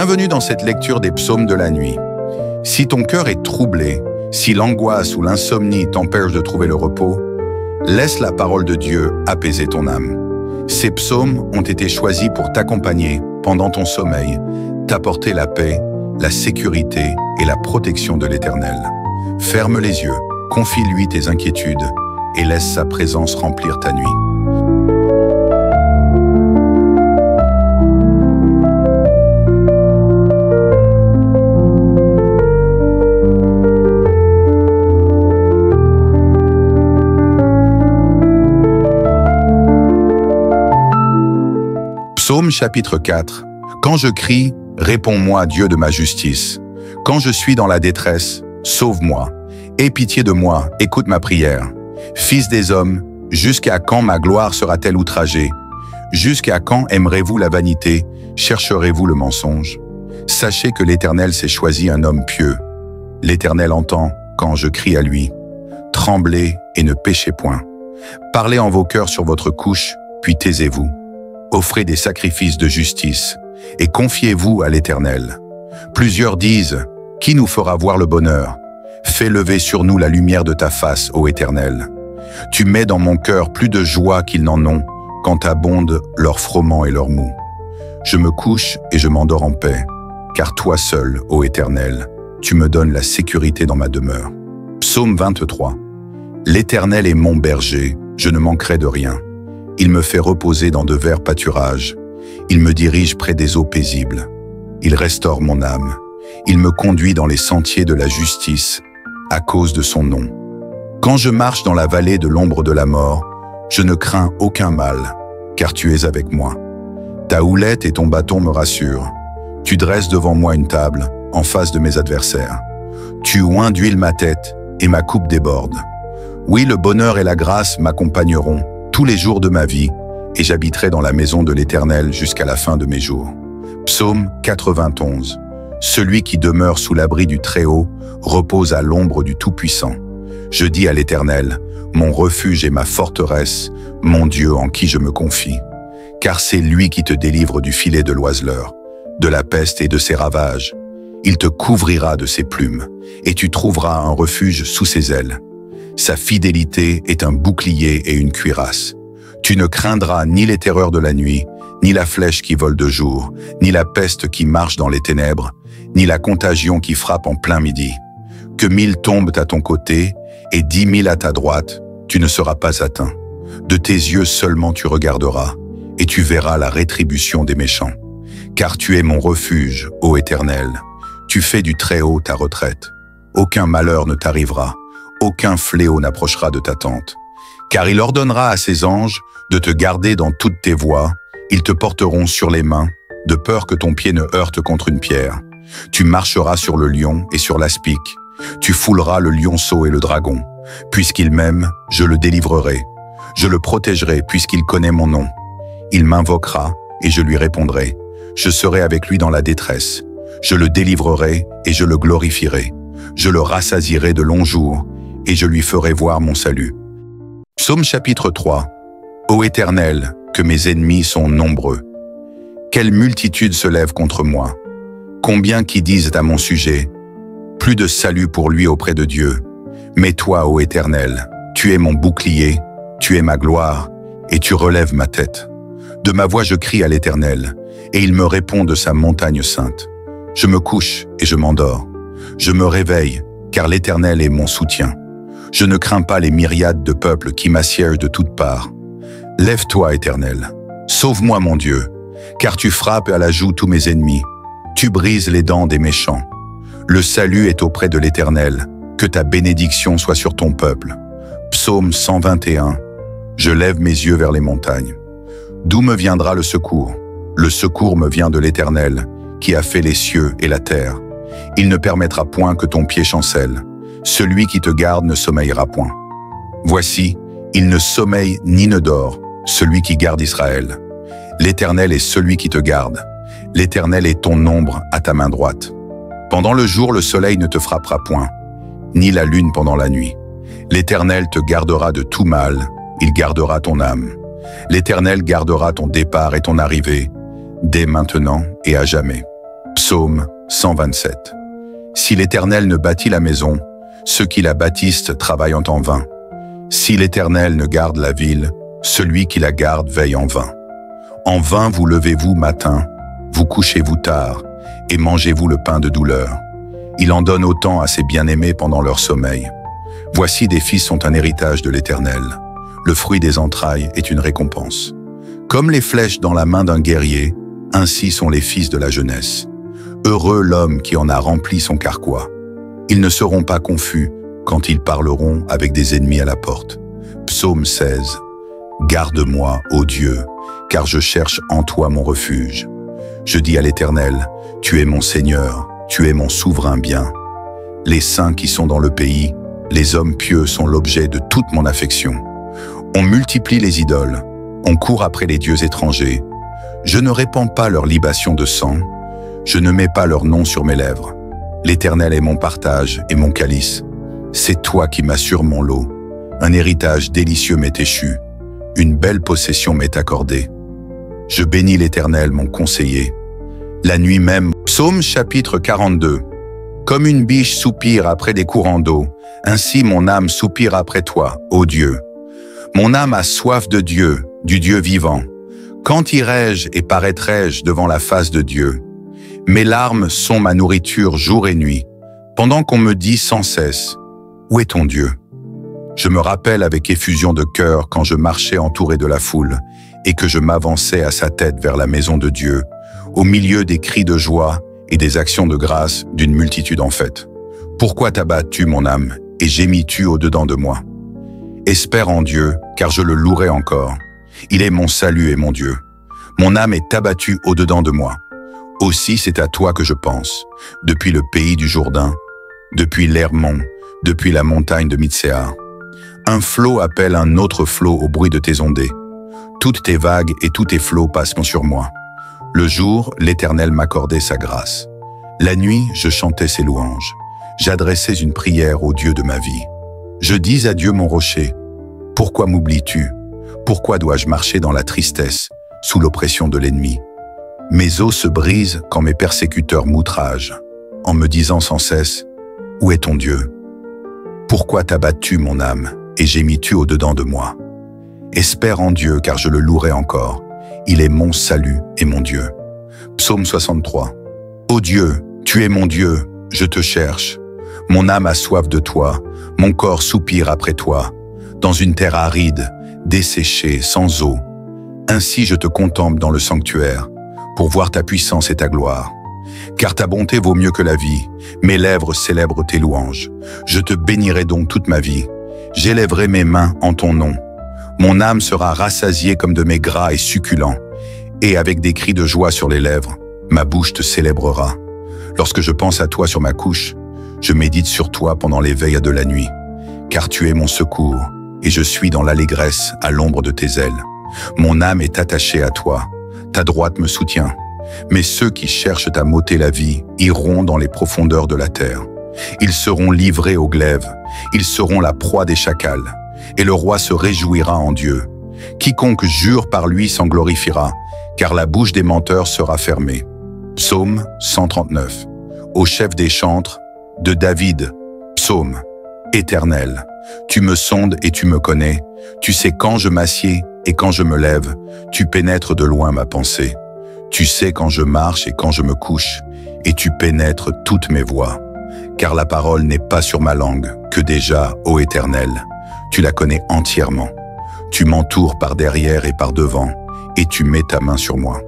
Bienvenue dans cette lecture des psaumes de la nuit. Si ton cœur est troublé, si l'angoisse ou l'insomnie t'empêchent de trouver le repos, laisse la parole de Dieu apaiser ton âme. Ces psaumes ont été choisis pour t'accompagner pendant ton sommeil, t'apporter la paix, la sécurité et la protection de l'Éternel. Ferme les yeux, confie-lui tes inquiétudes et laisse sa présence remplir ta nuit. Psaume chapitre 4. Quand je crie, réponds-moi, Dieu de ma justice. Quand je suis dans la détresse, sauve-moi. Aie pitié de moi, écoute ma prière. Fils des hommes, jusqu'à quand ma gloire sera-t-elle outragée? Jusqu'à quand aimerez-vous la vanité, chercherez-vous le mensonge? Sachez que l'Éternel s'est choisi un homme pieux. L'Éternel entend quand je crie à lui. Tremblez et ne péchez point. Parlez en vos cœurs sur votre couche, puis taisez-vous. Offrez des sacrifices de justice et confiez-vous à l'Éternel. Plusieurs disent, qui nous fera voir le bonheur? Fais lever sur nous la lumière de ta face, ô Éternel. Tu mets dans mon cœur plus de joie qu'ils n'en ont quand abondent leur froment et leur mou. Je me couche et je m'endors en paix, car toi seul, ô Éternel, tu me donnes la sécurité dans ma demeure. Psaume 23. L'Éternel est mon berger, je ne manquerai de rien. Il me fait reposer dans de verts pâturages. Il me dirige près des eaux paisibles. Il restaure mon âme. Il me conduit dans les sentiers de la justice, à cause de son nom. Quand je marche dans la vallée de l'ombre de la mort, je ne crains aucun mal, car tu es avec moi. Ta houlette et ton bâton me rassurent. Tu dresses devant moi une table, en face de mes adversaires. Tu oins d'huile ma tête, et ma coupe déborde. Oui, le bonheur et la grâce m'accompagneront tous les jours de ma vie, et j'habiterai dans la maison de l'Éternel jusqu'à la fin de mes jours. Psaume 91. Celui qui demeure sous l'abri du Très-Haut repose à l'ombre du Tout-Puissant. Je dis à l'Éternel, mon refuge et ma forteresse, mon Dieu en qui je me confie. Car c'est lui qui te délivre du filet de l'oiseleur, de la peste et de ses ravages. Il te couvrira de ses plumes, et tu trouveras un refuge sous ses ailes. Sa fidélité est un bouclier et une cuirasse. Tu ne craindras ni les terreurs de la nuit, ni la flèche qui vole de jour, ni la peste qui marche dans les ténèbres, ni la contagion qui frappe en plein midi. Que 1000 tombent à ton côté et 10 000 à ta droite, tu ne seras pas atteint. De tes yeux seulement tu regarderas, et tu verras la rétribution des méchants. Car tu es mon refuge, ô Éternel. Tu fais du Très-Haut ta retraite. Aucun malheur ne t'arrivera. Aucun fléau n'approchera de ta tente. Car il ordonnera à ses anges de te garder dans toutes tes voies. Ils te porteront sur les mains, de peur que ton pied ne heurte contre une pierre. Tu marcheras sur le lion et sur l'aspic. Tu fouleras le lionceau et le dragon. Puisqu'il m'aime, je le délivrerai. Je le protégerai puisqu'il connaît mon nom. Il m'invoquera et je lui répondrai. Je serai avec lui dans la détresse. Je le délivrerai et je le glorifierai. Je le rassasierai de longs jours et je lui ferai voir mon salut. Psaume chapitre 3. Ô Éternel, que mes ennemis sont nombreux. Quelle multitude se lève contre moi. Combien qui disent à mon sujet, plus de salut pour lui auprès de Dieu. Mais toi, ô Éternel, tu es mon bouclier, tu es ma gloire, et tu relèves ma tête. De ma voix je crie à l'Éternel, et il me répond de sa montagne sainte. Je me couche et je m'endors. Je me réveille, car l'Éternel est mon soutien. Je ne crains pas les myriades de peuples qui m'assiègent de toutes parts. Lève-toi, Éternel. Sauve-moi, mon Dieu, car tu frappes à la joue tous mes ennemis. Tu brises les dents des méchants. Le salut est auprès de l'Éternel. Que ta bénédiction soit sur ton peuple. Psaume 121. Je lève mes yeux vers les montagnes. D'où me viendra le secours? Le secours me vient de l'Éternel, qui a fait les cieux et la terre. Il ne permettra point que ton pied chancelle. Celui qui te garde ne sommeillera point. Voici, il ne sommeille ni ne dort, celui qui garde Israël. L'Éternel est celui qui te garde. L'Éternel est ton ombre à ta main droite. Pendant le jour, le soleil ne te frappera point, ni la lune pendant la nuit. L'Éternel te gardera de tout mal, il gardera ton âme. L'Éternel gardera ton départ et ton arrivée, dès maintenant et à jamais. Psaume 127. Si l'Éternel ne bâtit la maison, ceux qui la bâtissent travaillent en vain. Si l'Éternel ne garde la ville, celui qui la garde veille en vain. En vain vous levez-vous matin, vous couchez-vous tard, et mangez-vous le pain de douleur. Il en donne autant à ses bien-aimés pendant leur sommeil. Voici des fils sont un héritage de l'Éternel. Le fruit des entrailles est une récompense. Comme les flèches dans la main d'un guerrier, ainsi sont les fils de la jeunesse. Heureux l'homme qui en a rempli son carquois. Ils ne seront pas confus quand ils parleront avec des ennemis à la porte. Psaume 16. Garde-moi, ô Dieu, car je cherche en toi mon refuge. Je dis à l'Éternel, tu es mon Seigneur, tu es mon souverain bien. Les saints qui sont dans le pays, les hommes pieux sont l'objet de toute mon affection. On multiplie les idoles, on court après les dieux étrangers. Je ne répands pas leur libation de sang, je ne mets pas leur nom sur mes lèvres. L'Éternel est mon partage et mon calice. C'est toi qui m'assures mon lot. Un héritage délicieux m'est échu. Une belle possession m'est accordée. Je bénis l'Éternel, mon conseiller. La nuit même, Psaume chapitre 42. Comme une biche soupire après des courants d'eau, ainsi mon âme soupire après toi, ô Dieu. Mon âme a soif de Dieu, du Dieu vivant. Quand irai-je et paraîtrai-je devant la face de Dieu? Mes larmes sont ma nourriture jour et nuit, pendant qu'on me dit sans cesse, où est ton Dieu? Je me rappelle avec effusion de cœur quand je marchais entouré de la foule et que je m'avançais à sa tête vers la maison de Dieu, au milieu des cris de joie et des actions de grâce d'une multitude en fête. Pourquoi t'abattes-tu, mon âme, et gémis-tu au-dedans de moi? Espère en Dieu, car je le louerai encore. Il est mon salut et mon Dieu. Mon âme est abattue au-dedans de moi. Aussi c'est à toi que je pense, depuis le pays du Jourdain, depuis l'Hermon, depuis la montagne de Mitsehar. Un flot appelle un autre flot au bruit de tes ondées. Toutes tes vagues et tous tes flots passeront sur moi. Le jour, l'Éternel m'accordait sa grâce. La nuit, je chantais ses louanges. J'adressais une prière au Dieu de ma vie. Je dis à Dieu mon rocher, « Pourquoi m'oublies-tu? Pourquoi dois-je marcher dans la tristesse, sous l'oppression de l'ennemi? Mes os se brisent quand mes persécuteurs m'outragent, en me disant sans cesse, « Où est ton Dieu? Pourquoi t'abattes-tu, mon âme, et gémis-tu au-dedans de moi? Espère en Dieu, car je le louerai encore. Il est mon salut et mon Dieu. » Psaume 63. Ô Dieu, tu es mon Dieu, je te cherche. Mon âme a soif de toi, mon corps soupire après toi, dans une terre aride, desséchée, sans eau. Ainsi je te contemple dans le sanctuaire, pour voir ta puissance et ta gloire. Car ta bonté vaut mieux que la vie, mes lèvres célèbrent tes louanges. Je te bénirai donc toute ma vie, j'élèverai mes mains en ton nom. Mon âme sera rassasiée comme de mes gras et succulents, et avec des cris de joie sur les lèvres, ma bouche te célébrera. Lorsque je pense à toi sur ma couche, je médite sur toi pendant les veilles de la nuit, car tu es mon secours, et je suis dans l'allégresse à l'ombre de tes ailes. Mon âme est attachée à toi, ta droite me soutient. Mais ceux qui cherchent à m'ôter la vie iront dans les profondeurs de la terre. Ils seront livrés au glaive, ils seront la proie des chacals, et le roi se réjouira en Dieu. Quiconque jure par lui s'en glorifiera, car la bouche des menteurs sera fermée. Psaume 139. Au chef des chantres, de David. Psaume. Éternel, tu me sondes et tu me connais, tu sais quand je m'assieds et quand je me lève, tu pénètres de loin ma pensée. Tu sais quand je marche et quand je me couche, et tu pénètres toutes mes voies. Car la parole n'est pas sur ma langue, que déjà, ô Éternel, tu la connais entièrement. Tu m'entoures par derrière et par devant, et tu mets ta main sur moi.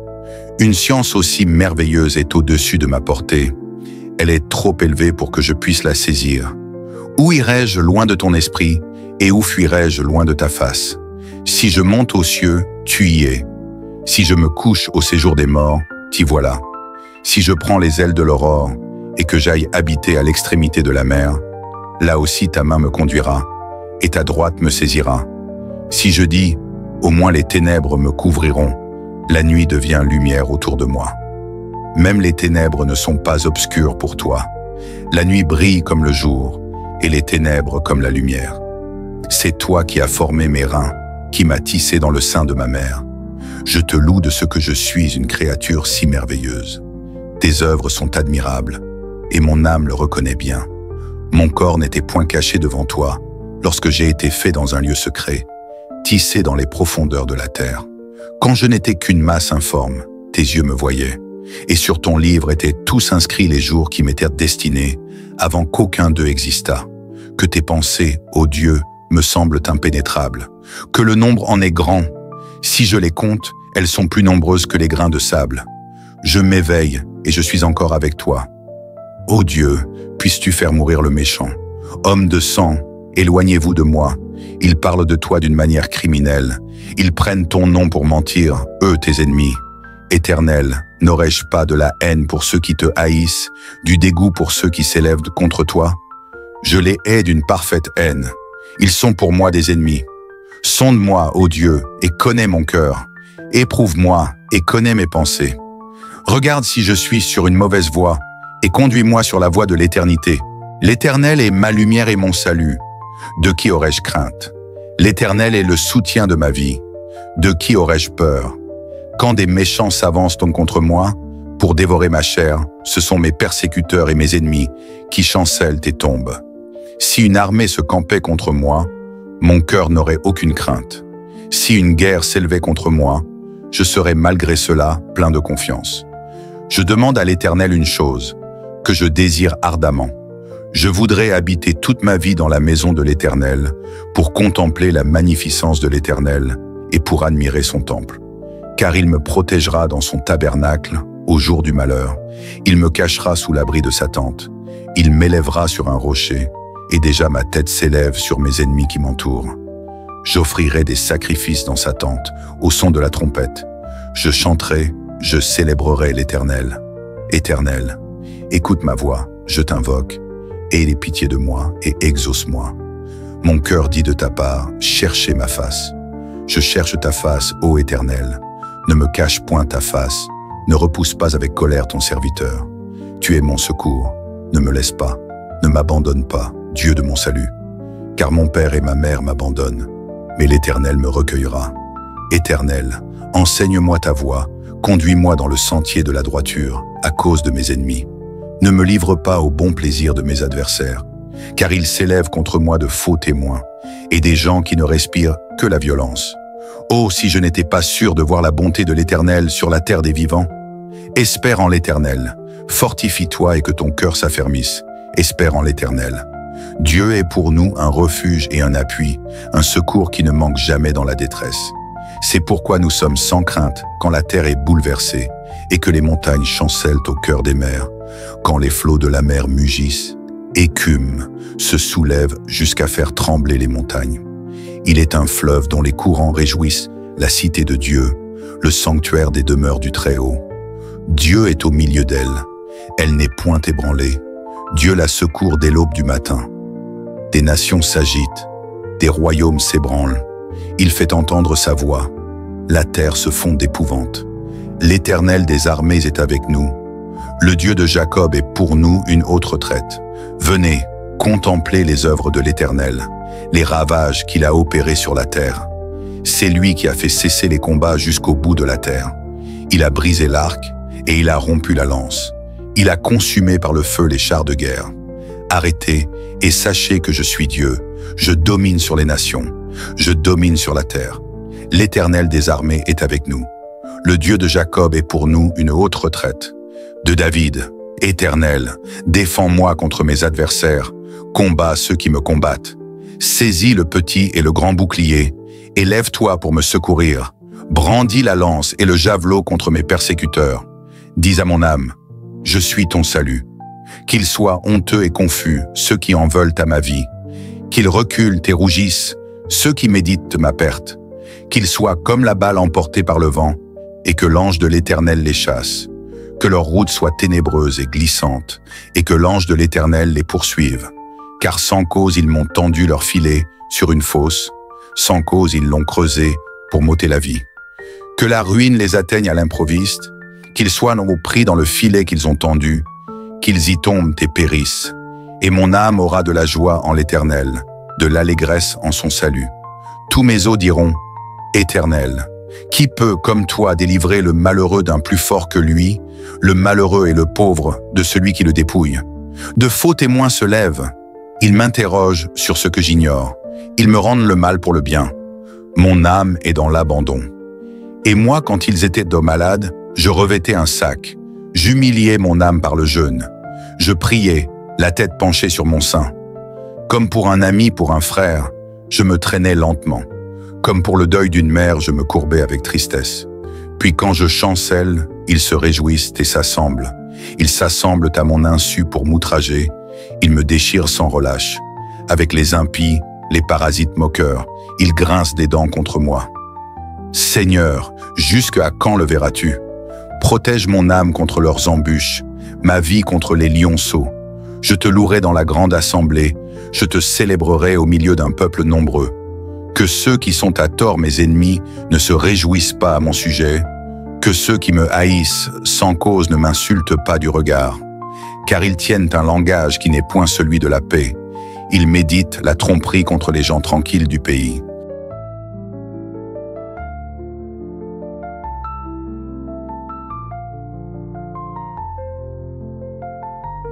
Une science aussi merveilleuse est au-dessus de ma portée. Elle est trop élevée pour que je puisse la saisir. Où irai-je loin de ton esprit, et où fuirai-je loin de ta face? Si je monte aux cieux, tu y es. Si je me couche au séjour des morts, t'y voilà. Si je prends les ailes de l'aurore et que j'aille habiter à l'extrémité de la mer, là aussi ta main me conduira et ta droite me saisira. Si je dis, au moins les ténèbres me couvriront, la nuit devient lumière autour de moi. Même les ténèbres ne sont pas obscures pour toi. La nuit brille comme le jour et les ténèbres comme la lumière. C'est toi qui as formé mes reins, qui m'as tissé dans le sein de ma mère. Je te loue de ce que je suis une créature si merveilleuse. Tes œuvres sont admirables, et mon âme le reconnaît bien. Mon corps n'était point caché devant toi, lorsque j'ai été fait dans un lieu secret, tissé dans les profondeurs de la terre. Quand je n'étais qu'une masse informe, tes yeux me voyaient, et sur ton livre étaient tous inscrits les jours qui m'étaient destinés, avant qu'aucun d'eux existât. Que tes pensées, ô Dieu, me semblent impénétrables, que le nombre en est grand. Si je les compte, elles sont plus nombreuses que les grains de sable. Je m'éveille, et je suis encore avec toi. Ô Dieu, puisses-tu faire mourir le méchant. Homme de sang, éloignez-vous de moi. Ils parlent de toi d'une manière criminelle. Ils prennent ton nom pour mentir, eux tes ennemis. Éternel, n'aurais-je pas de la haine pour ceux qui te haïssent, du dégoût pour ceux qui s'élèvent contre toi? Je les hais d'une parfaite haine. Ils sont pour moi des ennemis. Sonde-moi, ô Dieu, et connais mon cœur. Éprouve-moi et connais mes pensées. Regarde si je suis sur une mauvaise voie, et conduis-moi sur la voie de l'éternité. L'Éternel est ma lumière et mon salut. De qui aurais-je crainte? L'Éternel est le soutien de ma vie. De qui aurais-je peur? Quand des méchants s'avancent contre moi, pour dévorer ma chair, ce sont mes persécuteurs et mes ennemis qui chancellent et tombent. Si une armée se campait contre moi, mon cœur n'aurait aucune crainte. Si une guerre s'élevait contre moi, je serais malgré cela plein de confiance. Je demande à l'Éternel une chose, que je désire ardemment. Je voudrais habiter toute ma vie dans la maison de l'Éternel, pour contempler la magnificence de l'Éternel et pour admirer son temple. Car il me protégera dans son tabernacle au jour du malheur. Il me cachera sous l'abri de sa tente. Il m'élèvera sur un rocher, et déjà ma tête s'élève sur mes ennemis qui m'entourent. J'offrirai des sacrifices dans sa tente, au son de la trompette. Je chanterai, je célébrerai l'Éternel. Éternel, écoute ma voix, je t'invoque. Aie pitié de moi et exauce-moi. Mon cœur dit de ta part, cherchez ma face. Je cherche ta face, ô Éternel. Ne me cache point ta face, ne repousse pas avec colère ton serviteur. Tu es mon secours, ne me laisse pas, ne m'abandonne pas, Dieu de mon salut. Car mon père et ma mère m'abandonnent, mais l'Éternel me recueillera. Éternel, enseigne-moi ta voie, conduis-moi dans le sentier de la droiture, à cause de mes ennemis. Ne me livre pas au bon plaisir de mes adversaires, car ils s'élèvent contre moi de faux témoins, et des gens qui ne respirent que la violence. Oh, si je n'étais pas sûr de voir la bonté de l'Éternel sur la terre des vivants! Espère en l'Éternel, fortifie-toi et que ton cœur s'affermisse. Espère en l'Éternel. Dieu est pour nous un refuge et un appui, un secours qui ne manque jamais dans la détresse. C'est pourquoi nous sommes sans crainte quand la terre est bouleversée et que les montagnes chancellent au cœur des mers, quand les flots de la mer mugissent, écument, se soulèvent jusqu'à faire trembler les montagnes. Il est un fleuve dont les courants réjouissent la cité de Dieu, le sanctuaire des demeures du Très-Haut. Dieu est au milieu d'elle, elle n'est point ébranlée. Dieu la secourt dès l'aube du matin. Des nations s'agitent, des royaumes s'ébranlent. Il fait entendre sa voix. La terre se fond d'épouvante. L'Éternel des armées est avec nous. Le Dieu de Jacob est pour nous une haute retraite. Venez, contemplez les œuvres de l'Éternel, les ravages qu'il a opérés sur la terre. C'est lui qui a fait cesser les combats jusqu'au bout de la terre. Il a brisé l'arc et il a rompu la lance. Il a consumé par le feu les chars de guerre. Arrêtez et sachez que je suis Dieu. Je domine sur les nations. Je domine sur la terre. L'Éternel des armées est avec nous. Le Dieu de Jacob est pour nous une haute retraite. De David, Éternel, défends-moi contre mes adversaires. Combat ceux qui me combattent. Saisis le petit et le grand bouclier. Et lève-toi pour me secourir. Brandis la lance et le javelot contre mes persécuteurs. Dis à mon âme, je suis ton salut. Qu'ils soient honteux et confus, ceux qui en veulent à ma vie. Qu'ils reculent et rougissent, ceux qui méditent ma perte. Qu'ils soient comme la balle emportée par le vent, et que l'ange de l'Éternel les chasse. Que leur route soit ténébreuse et glissante, et que l'ange de l'Éternel les poursuive. Car sans cause ils m'ont tendu leur filet sur une fosse, sans cause ils l'ont creusé pour m'ôter la vie. Que la ruine les atteigne à l'improviste, qu'ils soient pris dans le filet qu'ils ont tendu, qu'ils y tombent et périssent. Et mon âme aura de la joie en l'Éternel, de l'allégresse en son salut. Tous mes os diront, Éternel, qui peut, comme toi, délivrer le malheureux d'un plus fort que lui, le malheureux et le pauvre de celui qui le dépouille. De faux témoins se lèvent. Ils m'interrogent sur ce que j'ignore. Ils me rendent le mal pour le bien. Mon âme est dans l'abandon. Et moi, quand ils étaient dos malades, je revêtais un sac. J'humiliais mon âme par le jeûne. Je priais, la tête penchée sur mon sein. Comme pour un ami, pour un frère, je me traînais lentement. Comme pour le deuil d'une mère, je me courbais avec tristesse. Puis quand je chancelle, ils se réjouissent et s'assemblent. Ils s'assemblent à mon insu pour m'outrager. Ils me déchirent sans relâche. Avec les impies, les parasites moqueurs, ils grincent des dents contre moi. Seigneur, jusqu'à quand le verras-tu? Protège mon âme contre leurs embûches, ma vie contre les lionceaux. Je te louerai dans la grande assemblée, je te célébrerai au milieu d'un peuple nombreux. Que ceux qui sont à tort mes ennemis ne se réjouissent pas à mon sujet, que ceux qui me haïssent sans cause ne m'insultent pas du regard, car ils tiennent un langage qui n'est point celui de la paix. Ils méditent la tromperie contre les gens tranquilles du pays.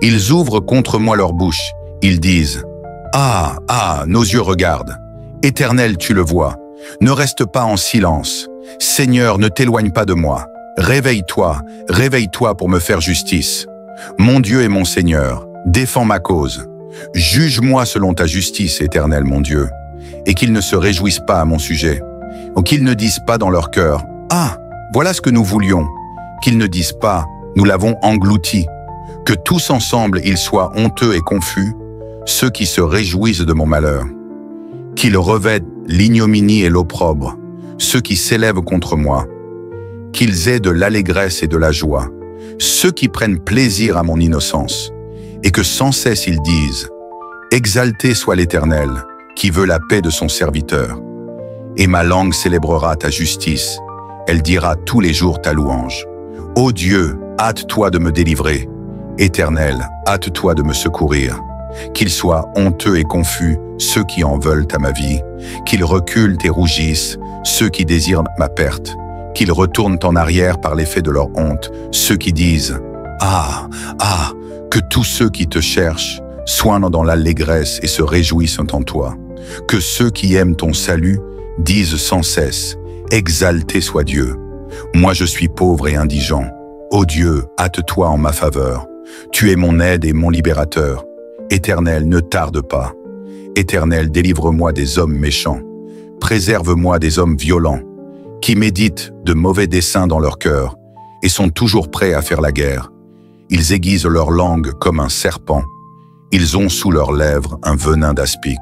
Ils ouvrent contre moi leur bouche, ils disent « Ah, ah, nos yeux regardent. Éternel, tu le vois. Ne reste pas en silence. Seigneur, ne t'éloigne pas de moi. Réveille-toi, réveille-toi pour me faire justice. Mon Dieu et mon Seigneur, défends ma cause. Juge-moi selon ta justice, Éternel, mon Dieu, et qu'ils ne se réjouissent pas à mon sujet, ou qu'ils ne disent pas dans leur cœur « Ah, voilà ce que nous voulions », qu'ils ne disent pas « Nous l'avons englouti ». Que tous ensemble ils soient honteux et confus, ceux qui se réjouissent de mon malheur. Qu'ils revêtent l'ignominie et l'opprobre, ceux qui s'élèvent contre moi. Qu'ils aient de l'allégresse et de la joie, ceux qui prennent plaisir à mon innocence, et que sans cesse ils disent « Exalté soit l'Éternel, qui veut la paix de son serviteur. Et ma langue célébrera ta justice, elle dira tous les jours ta louange. Ô Dieu, hâte-toi de me délivrer. Éternel, hâte-toi de me secourir. Qu'ils soient honteux et confus, ceux qui en veulent à ma vie. Qu'ils reculent et rougissent, ceux qui désirent ma perte. Qu'ils retournent en arrière par l'effet de leur honte, ceux qui disent « Ah, ah, que tous ceux qui te cherchent soient dans l'allégresse et se réjouissent en toi. Que ceux qui aiment ton salut disent sans cesse « Exalté soit Dieu. Moi je suis pauvre et indigent. Ô Dieu, hâte-toi en ma faveur. Tu es mon aide et mon libérateur. Éternel, ne tarde pas. Éternel, délivre-moi des hommes méchants. Préserve-moi des hommes violents, qui méditent de mauvais desseins dans leur cœur et sont toujours prêts à faire la guerre. Ils aiguisent leur langue comme un serpent. Ils ont sous leurs lèvres un venin d'aspic.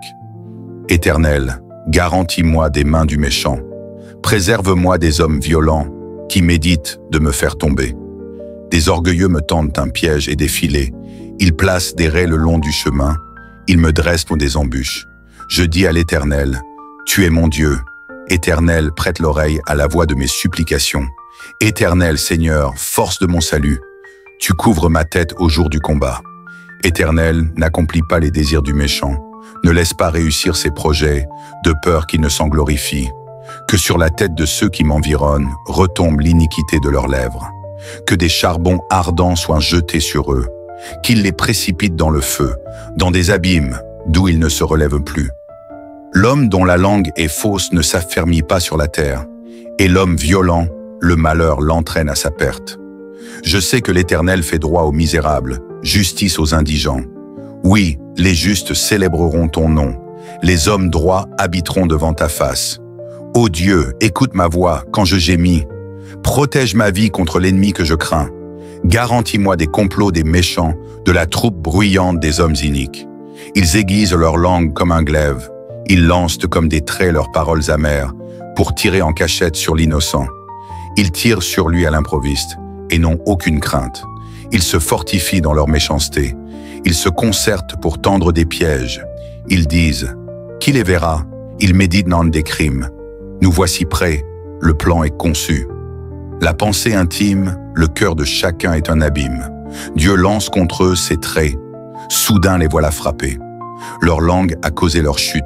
Éternel, garantis-moi des mains du méchant. Préserve-moi des hommes violents qui méditent de me faire tomber. Des orgueilleux me tendent un piège et des filets. Ils placent des raies le long du chemin. Ils me dressent des embûches. Je dis à l'Éternel, « Tu es mon Dieu. » Éternel, prête l'oreille à la voix de mes supplications. Éternel, Seigneur, force de mon salut. Tu couvres ma tête au jour du combat. Éternel, n'accomplis pas les désirs du méchant. Ne laisse pas réussir ses projets, de peur qu'il ne s'en glorifie. Que sur la tête de ceux qui m'environnent retombe l'iniquité de leurs lèvres. Que des charbons ardents soient jetés sur eux, qu'ils les précipitent dans le feu, dans des abîmes d'où ils ne se relèvent plus. L'homme dont la langue est fausse ne s'affermit pas sur la terre, et l'homme violent, le malheur l'entraîne à sa perte. Je sais que l'Éternel fait droit aux misérables, justice aux indigents. Oui, les justes célébreront ton nom, les hommes droits habiteront devant ta face. Ô Dieu, écoute ma voix quand je gémis. Protège ma vie contre l'ennemi que je crains. Garantis-moi des complots des méchants, de la troupe bruyante des hommes iniques. Ils aiguisent leur langue comme un glaive. Ils lancent comme des traits leurs paroles amères pour tirer en cachette sur l'innocent. Ils tirent sur lui à l'improviste et n'ont aucune crainte. Ils se fortifient dans leur méchanceté. Ils se concertent pour tendre des pièges. Ils disent « Qui les verra ?» Ils méditent dans des crimes. Nous voici prêts, le plan est conçu. La pensée intime, le cœur de chacun est un abîme. Dieu lance contre eux ses traits. Soudain les voilà frappés. Leur langue a causé leur chute.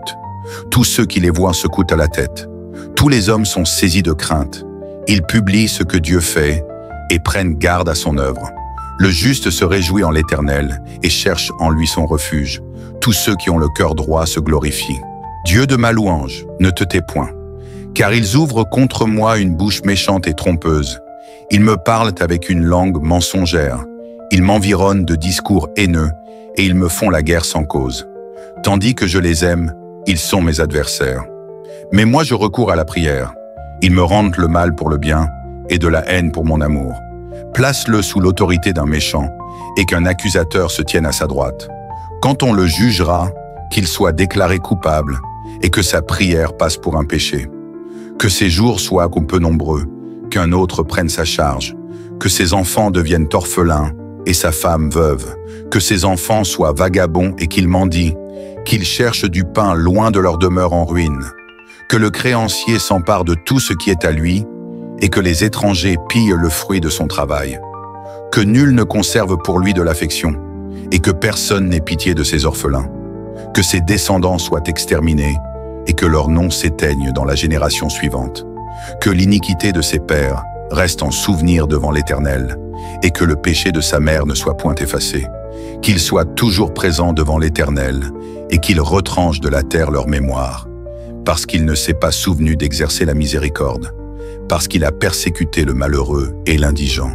Tous ceux qui les voient secouent à la tête. Tous les hommes sont saisis de crainte. Ils publient ce que Dieu fait et prenne garde à son œuvre. Le juste se réjouit en l'Éternel et cherche en lui son refuge. Tous ceux qui ont le cœur droit se glorifient. Dieu de ma louange, ne te tais point, car ils ouvrent contre moi une bouche méchante et trompeuse. Ils me parlent avec une langue mensongère. Ils m'environnent de discours haineux et ils me font la guerre sans cause. Tandis que je les aime, ils sont mes adversaires. Mais moi je recours à la prière. Ils me rendent le mal pour le bien et de la haine pour mon amour. Place-le sous l'autorité d'un méchant et qu'un accusateur se tienne à sa droite. Quand on le jugera, qu'il soit déclaré coupable et que sa prière passe pour un péché. Que ses jours soient peu nombreux, qu'un autre prenne sa charge, que ses enfants deviennent orphelins et sa femme veuve, que ses enfants soient vagabonds et qu'ils mendient, qu'ils cherchent du pain loin de leur demeure en ruine, que le créancier s'empare de tout ce qui est à lui et que les étrangers pillent le fruit de son travail, que nul ne conserve pour lui de l'affection et que personne n'ait pitié de ses orphelins, que ses descendants soient exterminés et que leur nom s'éteigne dans la génération suivante, que l'iniquité de ses pères reste en souvenir devant l'Éternel et que le péché de sa mère ne soit point effacé, qu'il soit toujours présent devant l'Éternel et qu'il retranche de la terre leur mémoire, parce qu'il ne s'est pas souvenu d'exercer la miséricorde, parce qu'il a persécuté le malheureux et l'indigent,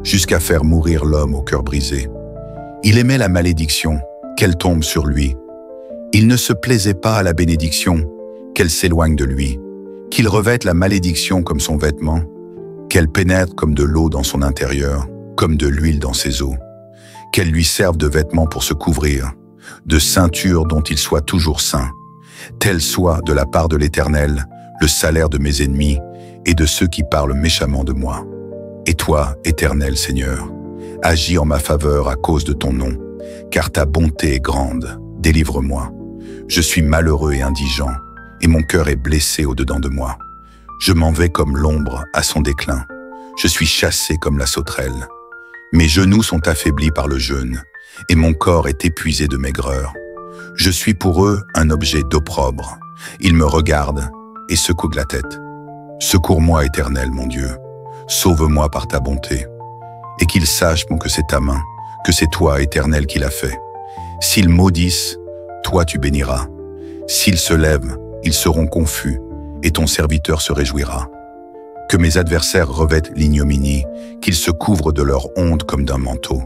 jusqu'à faire mourir l'homme au cœur brisé. Il aimait la malédiction, qu'elle tombe sur lui. Il ne se plaisait pas à la bénédiction, qu'elle s'éloigne de lui, qu'il revête la malédiction comme son vêtement, qu'elle pénètre comme de l'eau dans son intérieur, comme de l'huile dans ses os, qu'elle lui serve de vêtement pour se couvrir, de ceinture dont il soit toujours saint. Tel soit de la part de l'Éternel le salaire de mes ennemis et de ceux qui parlent méchamment de moi. Et toi, Éternel Seigneur, agis en ma faveur à cause de ton nom, car ta bonté est grande, délivre-moi. Je suis malheureux et indigent, et mon cœur est blessé au-dedans de moi. Je m'en vais comme l'ombre à son déclin. Je suis chassé comme la sauterelle. Mes genoux sont affaiblis par le jeûne, et mon corps est épuisé de maigreur. Je suis pour eux un objet d'opprobre. Ils me regardent et secouent la tête. Secours-moi, Éternel, mon Dieu. Sauve-moi par ta bonté. Et qu'ils sachent que c'est ta main, que c'est toi, Éternel, qui l'as fait. S'ils maudissent, toi tu béniras. S'ils se lèvent, ils seront confus, et ton serviteur se réjouira. Que mes adversaires revêtent l'ignominie, qu'ils se couvrent de leur honte comme d'un manteau.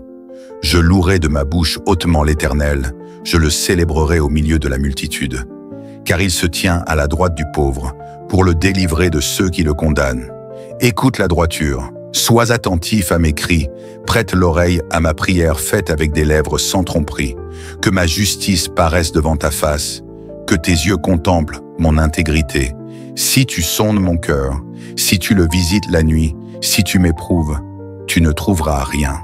Je louerai de ma bouche hautement l'Éternel, je le célébrerai au milieu de la multitude. Car il se tient à la droite du pauvre, pour le délivrer de ceux qui le condamnent. Écoute la droiture, sois attentif à mes cris, prête l'oreille à ma prière faite avec des lèvres sans tromperie. Que ma justice paraisse devant ta face, que tes yeux contemplent mon intégrité. Si tu sondes mon cœur, si tu le visites la nuit, si tu m'éprouves, tu ne trouveras rien.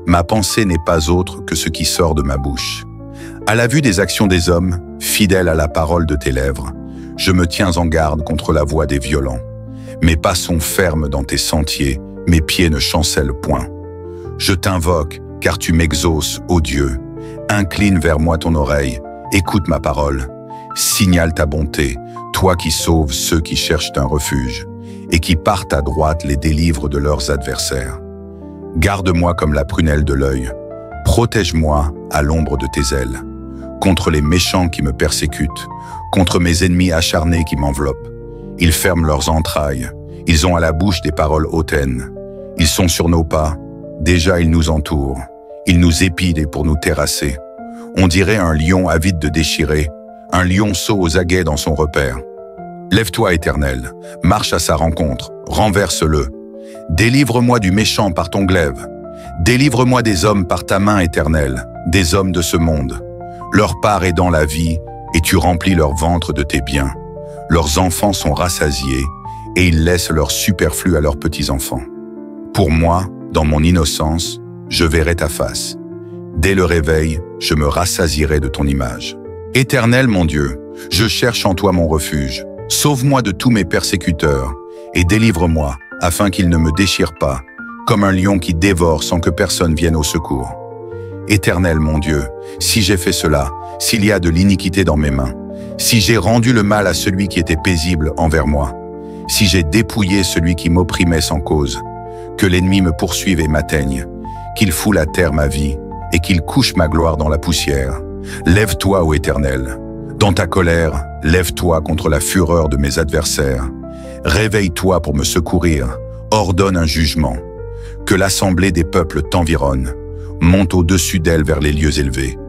Ma pensée n'est pas autre que ce qui sort de ma bouche. À la vue des actions des hommes, fidèle à la parole de tes lèvres, je me tiens en garde contre la voix des violents. Mes pas sont fermes dans tes sentiers, mes pieds ne chancellent point. Je t'invoque, car tu m'exauces, ô Dieu. Incline vers moi ton oreille, écoute ma parole. Signale ta bonté, toi qui sauves ceux qui cherchent un refuge, et qui par ta droite les délivres de leurs adversaires. Garde-moi comme la prunelle de l'œil, protège-moi à l'ombre de tes ailes, contre les méchants qui me persécutent, contre mes ennemis acharnés qui m'enveloppent. Ils ferment leurs entrailles, ils ont à la bouche des paroles hautaines. Ils sont sur nos pas, déjà ils nous entourent, ils nous épident pour nous terrasser. On dirait un lion avide de déchirer, un lionceau aux aguets dans son repère. Lève-toi, Éternel, marche à sa rencontre, renverse-le. Délivre-moi du méchant par ton glaive. Délivre-moi des hommes par ta main, Éternelle, des hommes de ce monde. Leur part est dans la vie, et tu remplis leur ventre de tes biens. Leurs enfants sont rassasiés, et ils laissent leur superflu à leurs petits-enfants. Pour moi, dans mon innocence, je verrai ta face. Dès le réveil, je me rassasierai de ton image. Éternel mon Dieu, je cherche en toi mon refuge. Sauve-moi de tous mes persécuteurs, et délivre-moi, afin qu'ils ne me déchirent pas, comme un lion qui dévore sans que personne vienne au secours. Éternel mon Dieu, si j'ai fait cela, s'il y a de l'iniquité dans mes mains, si j'ai rendu le mal à celui qui était paisible envers moi, si j'ai dépouillé celui qui m'opprimait sans cause, que l'ennemi me poursuive et m'atteigne, qu'il foule à terre ma vie et qu'il couche ma gloire dans la poussière. Lève-toi, ô Éternel. Dans ta colère, lève-toi contre la fureur de mes adversaires. Réveille-toi pour me secourir, ordonne un jugement. Que l'assemblée des peuples t'environne, monte au-dessus d'elle vers les lieux élevés.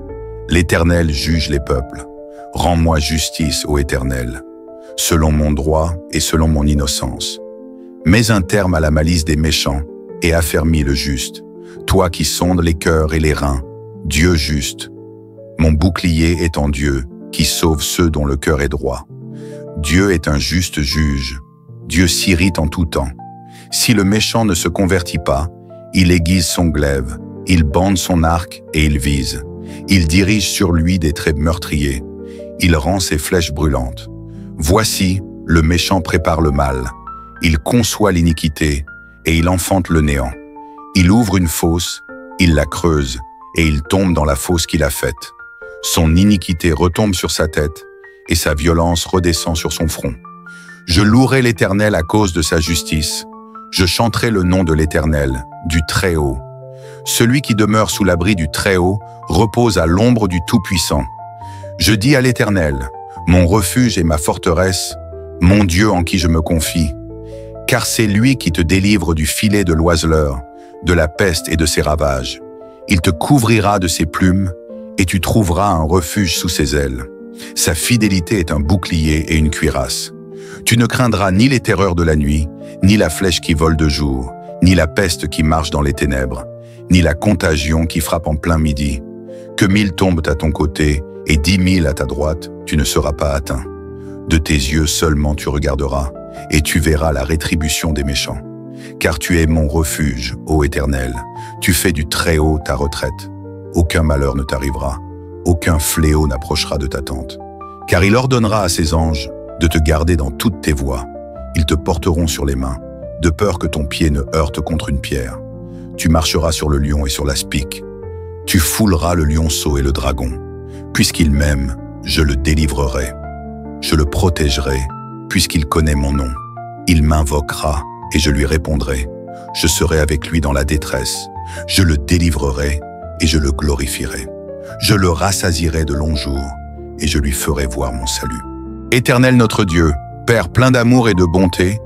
L'Éternel juge les peuples. Rends-moi justice, ô Éternel, selon mon droit et selon mon innocence. Mets un terme à la malice des méchants et affermis le juste. Toi qui sondes les cœurs et les reins, Dieu juste. Mon bouclier est en Dieu, qui sauve ceux dont le cœur est droit. Dieu est un juste juge. Dieu s'irrite en tout temps. Si le méchant ne se convertit pas, il aiguise son glaive, il bande son arc et il vise. Il dirige sur lui des traits meurtriers. Il rend ses flèches brûlantes. Voici, le méchant prépare le mal. Il conçoit l'iniquité et il enfante le néant. Il ouvre une fosse, il la creuse et il tombe dans la fosse qu'il a faite. Son iniquité retombe sur sa tête et sa violence redescend sur son front. Je louerai l'Éternel à cause de sa justice. Je chanterai le nom de l'Éternel, du Très-Haut. Celui qui demeure sous l'abri du Très-Haut repose à l'ombre du Tout-Puissant. Je dis à l'Éternel, mon refuge et ma forteresse, mon Dieu en qui je me confie. Car c'est lui qui te délivre du filet de l'oiseleur, de la peste et de ses ravages. Il te couvrira de ses plumes, et tu trouveras un refuge sous ses ailes. Sa fidélité est un bouclier et une cuirasse. Tu ne craindras ni les terreurs de la nuit, ni la flèche qui vole de jour, ni la peste qui marche dans les ténèbres, ni la contagion qui frappe en plein midi. Que 1000 tombent à ton côté et 10 000 à ta droite, tu ne seras pas atteint. De tes yeux seulement tu regarderas, et tu verras la rétribution des méchants. Car tu es mon refuge, ô Éternel, tu fais du Très-Haut ta retraite. Aucun malheur ne t'arrivera, aucun fléau n'approchera de ta tente. Car il ordonnera à ses anges de te garder dans toutes tes voies. Ils te porteront sur les mains, de peur que ton pied ne heurte contre une pierre. Tu marcheras sur le lion et sur l'aspic. Tu fouleras le lionceau et le dragon. Puisqu'il m'aime, je le délivrerai. Je le protégerai, puisqu'il connaît mon nom. Il m'invoquera et je lui répondrai. Je serai avec lui dans la détresse. Je le délivrerai et je le glorifierai. Je le rassasierai de longs jours et je lui ferai voir mon salut. Éternel notre Dieu, Père plein d'amour et de bonté,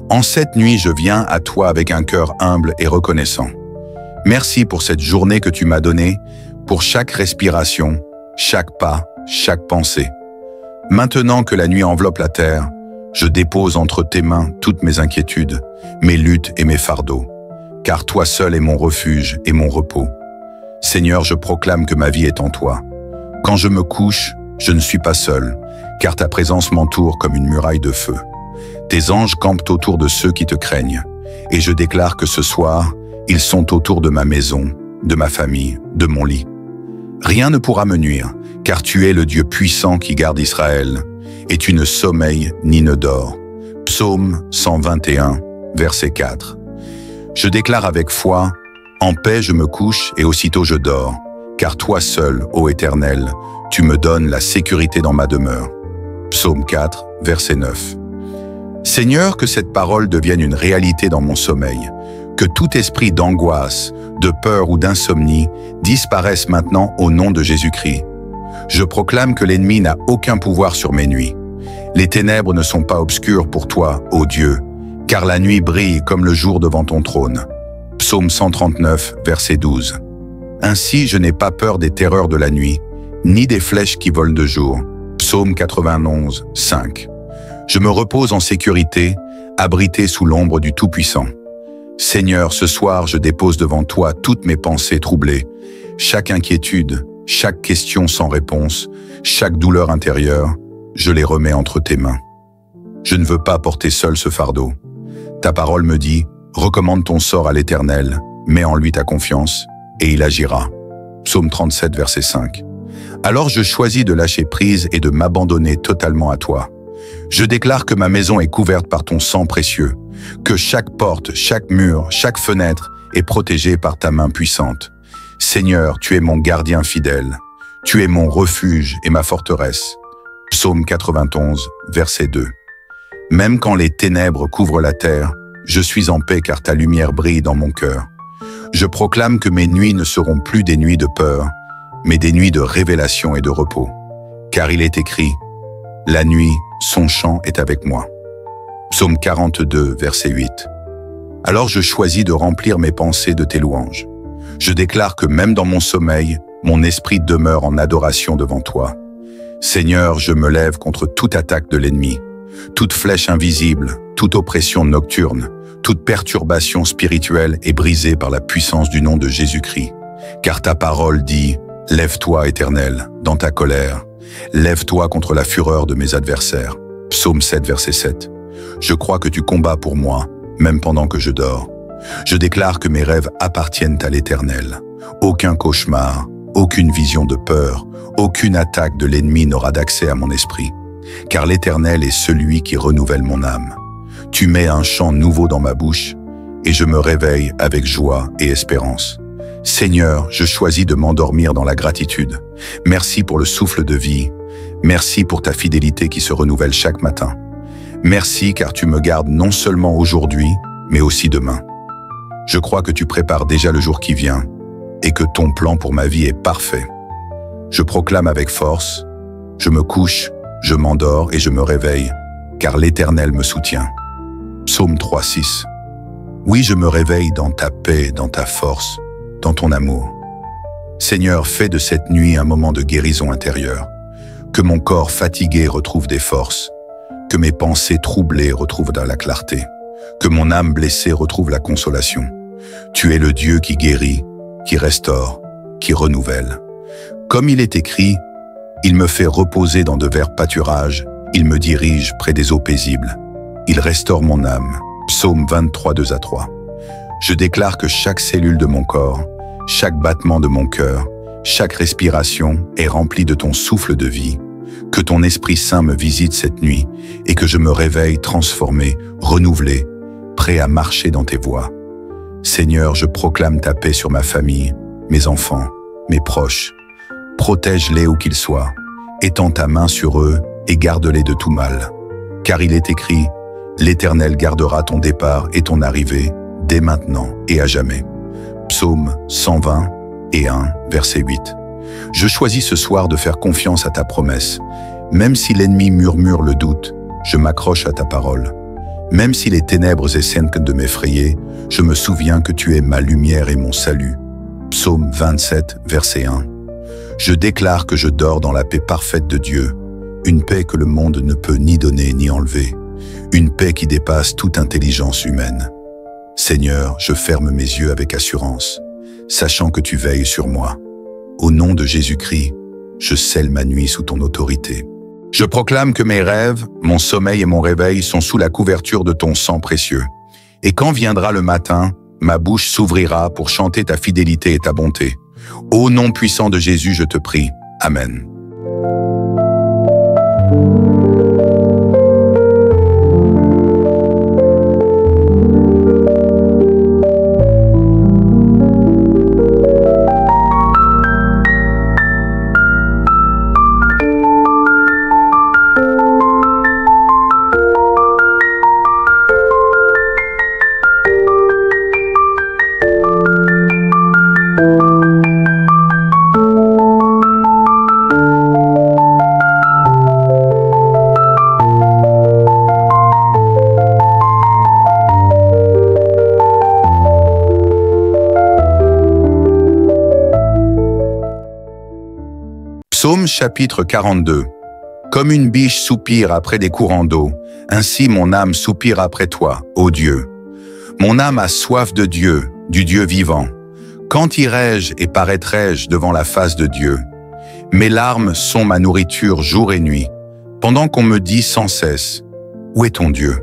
en cette nuit je viens à toi avec un cœur humble et reconnaissant. Merci pour cette journée que tu m'as donnée, pour chaque respiration, chaque pas, chaque pensée. Maintenant que la nuit enveloppe la terre, je dépose entre tes mains toutes mes inquiétudes, mes luttes et mes fardeaux, car toi seul es mon refuge et mon repos. Seigneur, je proclame que ma vie est en toi. Quand je me couche, je ne suis pas seul, car ta présence m'entoure comme une muraille de feu. Tes anges campent autour de ceux qui te craignent, et je déclare que ce soir, ils sont autour de ma maison, de ma famille, de mon lit. Rien ne pourra me nuire, car tu es le Dieu puissant qui garde Israël, et tu ne sommeilles ni ne dors. Psaume 121, verset 4. Je déclare avec foi, en paix je me couche et aussitôt je dors, car toi seul, ô Éternel, tu me donnes la sécurité dans ma demeure. Psaume 4, verset 9. Seigneur, que cette parole devienne une réalité dans mon sommeil, que tout esprit d'angoisse, de peur ou d'insomnie disparaisse maintenant au nom de Jésus-Christ. Je proclame que l'ennemi n'a aucun pouvoir sur mes nuits. Les ténèbres ne sont pas obscures pour toi, ô Dieu, car la nuit brille comme le jour devant ton trône. Psaume 139, verset 12. Ainsi, je n'ai pas peur des terreurs de la nuit, ni des flèches qui volent de jour. Psaume 91, 5. Je me repose en sécurité, abrité sous l'ombre du Tout-Puissant. Seigneur, ce soir, je dépose devant toi toutes mes pensées troublées, chaque inquiétude, chaque question sans réponse, chaque douleur intérieure, je les remets entre tes mains. Je ne veux pas porter seul ce fardeau. Ta parole me dit, recommande ton sort à l'Éternel, mets en lui ta confiance, et il agira. Psaume 37, verset 5. Alors je choisis de lâcher prise et de m'abandonner totalement à toi. Je déclare que ma maison est couverte par ton sang précieux, que chaque porte, chaque mur, chaque fenêtre est protégée par ta main puissante. Seigneur, tu es mon gardien fidèle, tu es mon refuge et ma forteresse. Psaume 91, verset 2. Même quand les ténèbres couvrent la terre, Je suis en paix car ta lumière brille dans mon cœur. Je proclame que mes nuits ne seront plus des nuits de peur, mais des nuits de révélation et de repos. Car il est écrit, « La nuit, son chant est avec moi ». Psaume 42, verset 8. Alors je choisis de remplir mes pensées de tes louanges. Je déclare que même dans mon sommeil, mon esprit demeure en adoration devant toi. Seigneur, je me lève contre toute attaque de l'ennemi, toute flèche invisible, toute oppression nocturne, toute perturbation spirituelle est brisée par la puissance du nom de Jésus-Christ. Car ta parole dit, « Lève-toi, Éternel, dans ta colère. Lève-toi contre la fureur de mes adversaires. » Psaume 7, verset 7. Je crois que tu combats pour moi, même pendant que je dors. Je déclare que mes rêves appartiennent à l'Éternel. Aucun cauchemar, aucune vision de peur, aucune attaque de l'ennemi n'aura d'accès à mon esprit. Car l'Éternel est celui qui renouvelle mon âme. Tu mets un chant nouveau dans ma bouche, et je me réveille avec joie et espérance. Seigneur, je choisis de m'endormir dans la gratitude. Merci pour le souffle de vie. Merci pour ta fidélité qui se renouvelle chaque matin. Merci car tu me gardes non seulement aujourd'hui, mais aussi demain. Je crois que tu prépares déjà le jour qui vient et que ton plan pour ma vie est parfait. Je proclame avec force, je me couche, je m'endors et je me réveille, car l'Éternel me soutient. Psaume 3, 6. Oui, je me réveille dans ta paix, dans ta force, dans ton amour. Seigneur, fais de cette nuit un moment de guérison intérieure, que mon corps fatigué retrouve des forces, que mes pensées troublées retrouvent de la clarté, que mon âme blessée retrouve la consolation. Tu es le Dieu qui guérit, qui restaure, qui renouvelle. Comme il est écrit, il me fait reposer dans de verts pâturages, il me dirige près des eaux paisibles. Il restaure mon âme. Psaume 23, 2 à 3. Je déclare que chaque cellule de mon corps, chaque battement de mon cœur, chaque respiration est remplie de ton souffle de vie, que ton Esprit Saint me visite cette nuit et que je me réveille transformé, renouvelé, prêt à marcher dans tes voies. Seigneur, je proclame ta paix sur ma famille, mes enfants, mes proches. Protège-les où qu'ils soient, étends ta main sur eux et garde-les de tout mal. Car il est écrit, l'Éternel gardera ton départ et ton arrivée, dès maintenant et à jamais. Psaume 120 et 1, verset 8. Je choisis ce soir de faire confiance à ta promesse. Même si l'ennemi murmure le doute, je m'accroche à ta parole. Même si les ténèbres essaient de m'effrayer, je me souviens que tu es ma lumière et mon salut. Psaume 27, verset 1. Je déclare que je dors dans la paix parfaite de Dieu, une paix que le monde ne peut ni donner ni enlever, une paix qui dépasse toute intelligence humaine. Seigneur, je ferme mes yeux avec assurance, sachant que tu veilles sur moi. Au nom de Jésus-Christ, je scelle ma nuit sous ton autorité. Je proclame que mes rêves, mon sommeil et mon réveil sont sous la couverture de ton sang précieux. Et quand viendra le matin, ma bouche s'ouvrira pour chanter ta fidélité et ta bonté. Ô nom puissant de Jésus, je te prie. Amen. Psaume chapitre 42. Comme une biche soupire après des courants d'eau, ainsi mon âme soupire après toi, ô Dieu. Mon âme a soif de Dieu, du Dieu vivant. Quand irai-je et paraîtrai-je devant la face de Dieu? Mes larmes sont ma nourriture jour et nuit, pendant qu'on me dit sans cesse, « Où est ton Dieu ?»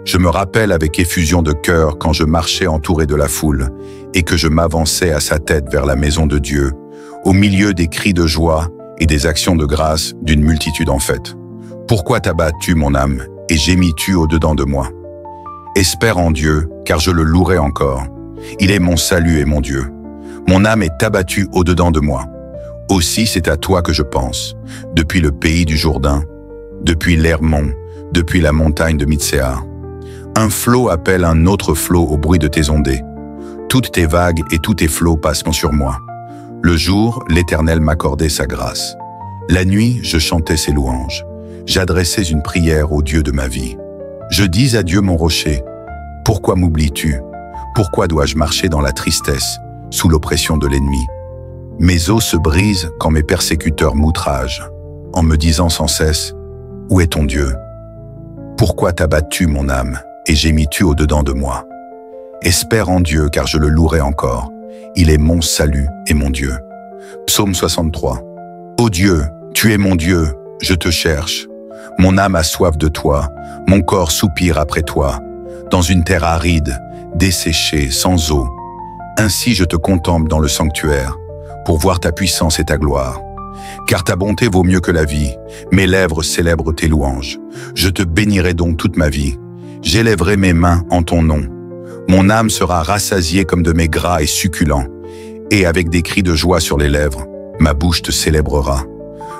Je me rappelle avec effusion de cœur quand je marchais entouré de la foule et que je m'avançais à sa tête vers la maison de Dieu, au milieu des cris de joie et des actions de grâce d'une multitude en fête. Pourquoi t'abattes-tu, mon âme, et gémis-tu au-dedans de moi? Espère en Dieu, car je le louerai encore. Il est mon salut et mon Dieu. Mon âme est abattue au-dedans de moi. Aussi c'est à toi que je pense, depuis le pays du Jourdain, depuis l'Hermon, depuis la montagne de Mitsehar. Un flot appelle un autre flot au bruit de tes ondées. Toutes tes vagues et tous tes flots passent sur moi. Le jour, l'Éternel m'accordait sa grâce. La nuit, je chantais ses louanges. J'adressais une prière au Dieu de ma vie. Je dis à Dieu mon rocher, « Pourquoi m'oublies-tu? Pourquoi dois-je marcher dans la tristesse, sous l'oppression de l'ennemi? Mes os se brisent quand mes persécuteurs m'outragent, en me disant sans cesse, « Où est ton Dieu? Pourquoi t'abattu mon âme, et gémis-tu au-dedans de moi? Espère en Dieu, car je le louerai encore. Il est mon salut et mon Dieu. » Psaume 63. Ô Dieu, tu es mon Dieu, je te cherche. Mon âme a soif de toi, mon corps soupire après toi, dans une terre aride, desséchée, sans eau. Ainsi je te contemple dans le sanctuaire, pour voir ta puissance et ta gloire. Car ta bonté vaut mieux que la vie, mes lèvres célèbrent tes louanges. Je te bénirai donc toute ma vie, j'élèverai mes mains en ton nom. Mon âme sera rassasiée comme de mets gras et succulents, et avec des cris de joie sur les lèvres, ma bouche te célébrera.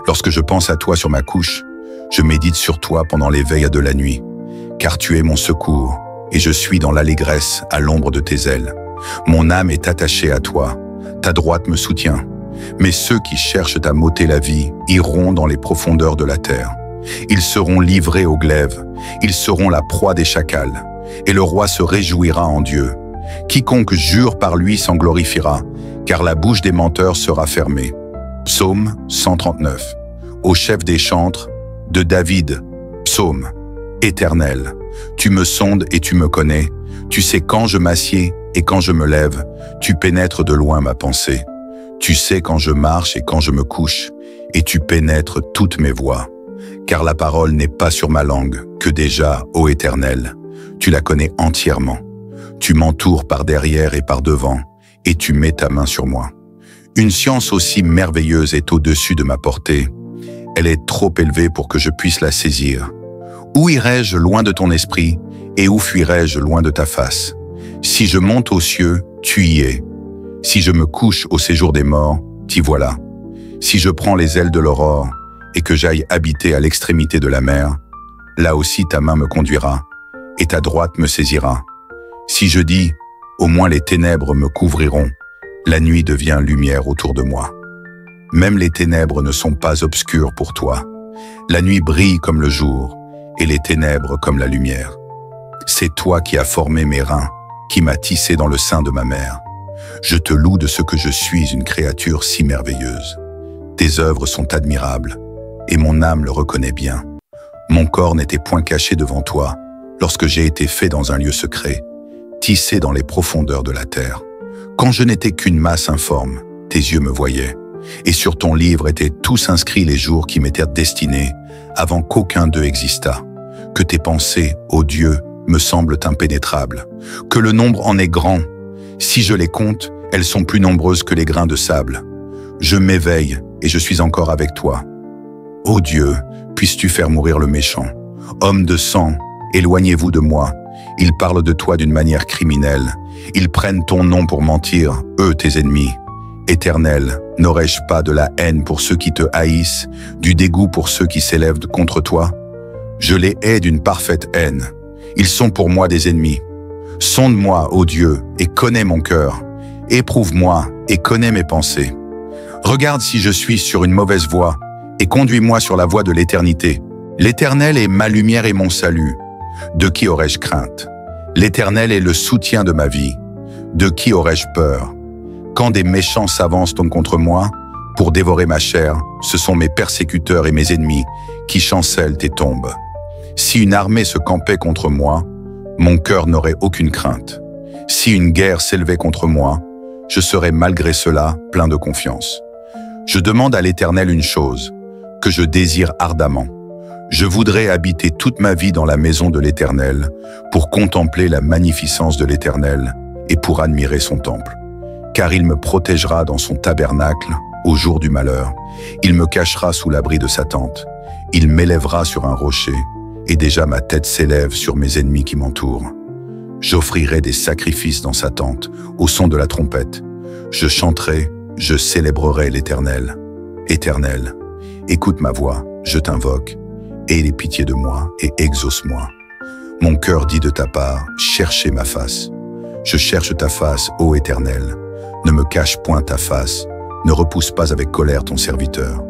Lorsque je pense à toi sur ma couche, je médite sur toi pendant les veilles de la nuit, car tu es mon secours, et je suis dans l'allégresse à l'ombre de tes ailes. Mon âme est attachée à toi, ta droite me soutient. Mais ceux qui cherchent à m'ôter la vie iront dans les profondeurs de la terre. Ils seront livrés au glaive, ils seront la proie des chacals, et le roi se réjouira en Dieu. Quiconque jure par lui s'en glorifiera, car la bouche des menteurs sera fermée. Psaume 139. Au chef des chantres, de David, psaume. Éternel, tu me sondes et tu me connais, tu sais quand je m'assieds et quand je me lève, tu pénètres de loin ma pensée. Tu sais quand je marche et quand je me couche, et tu pénètres toutes mes voies. Car la parole n'est pas sur ma langue, que déjà, ô Éternel, tu la connais entièrement. Tu m'entoures par derrière et par devant, et tu mets ta main sur moi. Une science aussi merveilleuse est au-dessus de ma portée. Elle est trop élevée pour que je puisse la saisir. Où irai-je loin de ton esprit, et où fuirai-je loin de ta face? Si je monte aux cieux, tu y es. Si je me couche au séjour des morts, t'y voilà. Si je prends les ailes de l'aurore, et que j'aille habiter à l'extrémité de la mer, là aussi ta main me conduira, et ta droite me saisira. Si je dis, au moins les ténèbres me couvriront, la nuit devient lumière autour de moi. Même les ténèbres ne sont pas obscures pour toi. La nuit brille comme le jour, et les ténèbres comme la lumière. C'est toi qui as formé mes reins, qui m'as tissé dans le sein de ma mère. Je te loue de ce que je suis une créature si merveilleuse. Tes œuvres sont admirables, et mon âme le reconnaît bien. Mon corps n'était point caché devant toi, lorsque j'ai été fait dans un lieu secret, tissé dans les profondeurs de la terre. Quand je n'étais qu'une masse informe, tes yeux me voyaient, et sur ton livre étaient tous inscrits les jours qui m'étaient destinés, avant qu'aucun d'eux existât. Que tes pensées, ô Dieu, me semblent impénétrables, que le nombre en est grand. Si je les compte, elles sont plus nombreuses que les grains de sable. Je m'éveille et je suis encore avec toi. Ô Dieu, puisses-tu faire mourir le méchant. Homme de sang, éloignez-vous de moi. Ils parlent de toi d'une manière criminelle. Ils prennent ton nom pour mentir, eux tes ennemis. Éternel, n'aurais-je pas de la haine pour ceux qui te haïssent, du dégoût pour ceux qui s'élèvent contre toi? Je les hais d'une parfaite haine. Ils sont pour moi des ennemis. Sonde-moi, ô Dieu, et connais mon cœur. Éprouve-moi et connais mes pensées. Regarde si je suis sur une mauvaise voie, et conduis-moi sur la voie de l'éternité. L'Éternel est ma lumière et mon salut. De qui aurais-je crainte? L'Éternel est le soutien de ma vie. De qui aurais-je peur? Quand des méchants s'avancent donc contre moi, pour dévorer ma chair, ce sont mes persécuteurs et mes ennemis qui chancellent et tombent. Si une armée se campait contre moi, mon cœur n'aurait aucune crainte. Si une guerre s'élevait contre moi, je serais malgré cela plein de confiance. Je demande à l'Éternel une chose, que je désire ardemment. Je voudrais habiter toute ma vie dans la maison de l'Éternel, pour contempler la magnificence de l'Éternel et pour admirer son temple. Car il me protégera dans son tabernacle au jour du malheur. Il me cachera sous l'abri de sa tente. Il m'élèvera sur un rocher, et déjà ma tête s'élève sur mes ennemis qui m'entourent. J'offrirai des sacrifices dans sa tente, au son de la trompette. Je chanterai, je célébrerai l'Éternel. Éternel, écoute ma voix, je t'invoque, aie pitié de moi et exauce-moi. Mon cœur dit de ta part, cherchez ma face. Je cherche ta face, ô Éternel. Ne me cache point ta face, ne repousse pas avec colère ton serviteur.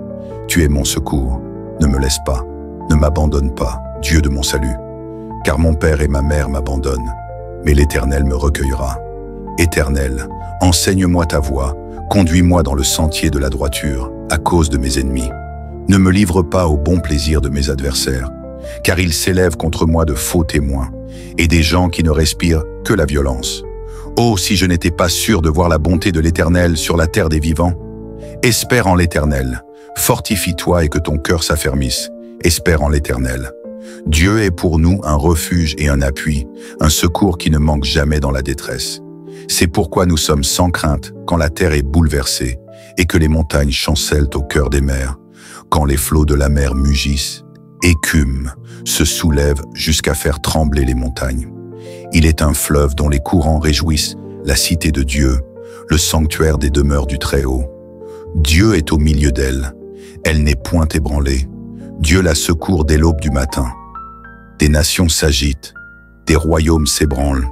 Tu es mon secours, ne me laisse pas, ne m'abandonne pas, Dieu de mon salut. Car mon père et ma mère m'abandonnent, mais l'Éternel me recueillera. Éternel, enseigne-moi ta voie, conduis-moi dans le sentier de la droiture, à cause de mes ennemis. Ne me livre pas au bon plaisir de mes adversaires, car ils s'élèvent contre moi de faux témoins, et des gens qui ne respirent que la violence. Oh, si je n'étais pas sûr de voir la bonté de l'Éternel sur la terre des vivants! Espère en l'Éternel, fortifie-toi et que ton cœur s'affermisse. Espère en l'Éternel. Dieu est pour nous un refuge et un appui, un secours qui ne manque jamais dans la détresse. C'est pourquoi nous sommes sans crainte quand la terre est bouleversée et que les montagnes chancellent au cœur des mers, quand les flots de la mer mugissent, écument, se soulèvent jusqu'à faire trembler les montagnes. Il est un fleuve dont les courants réjouissent la cité de Dieu, le sanctuaire des demeures du Très-Haut. Dieu est au milieu d'elle, elle n'est point ébranlée. Dieu la secourt dès l'aube du matin. Des nations s'agitent, des royaumes s'ébranlent.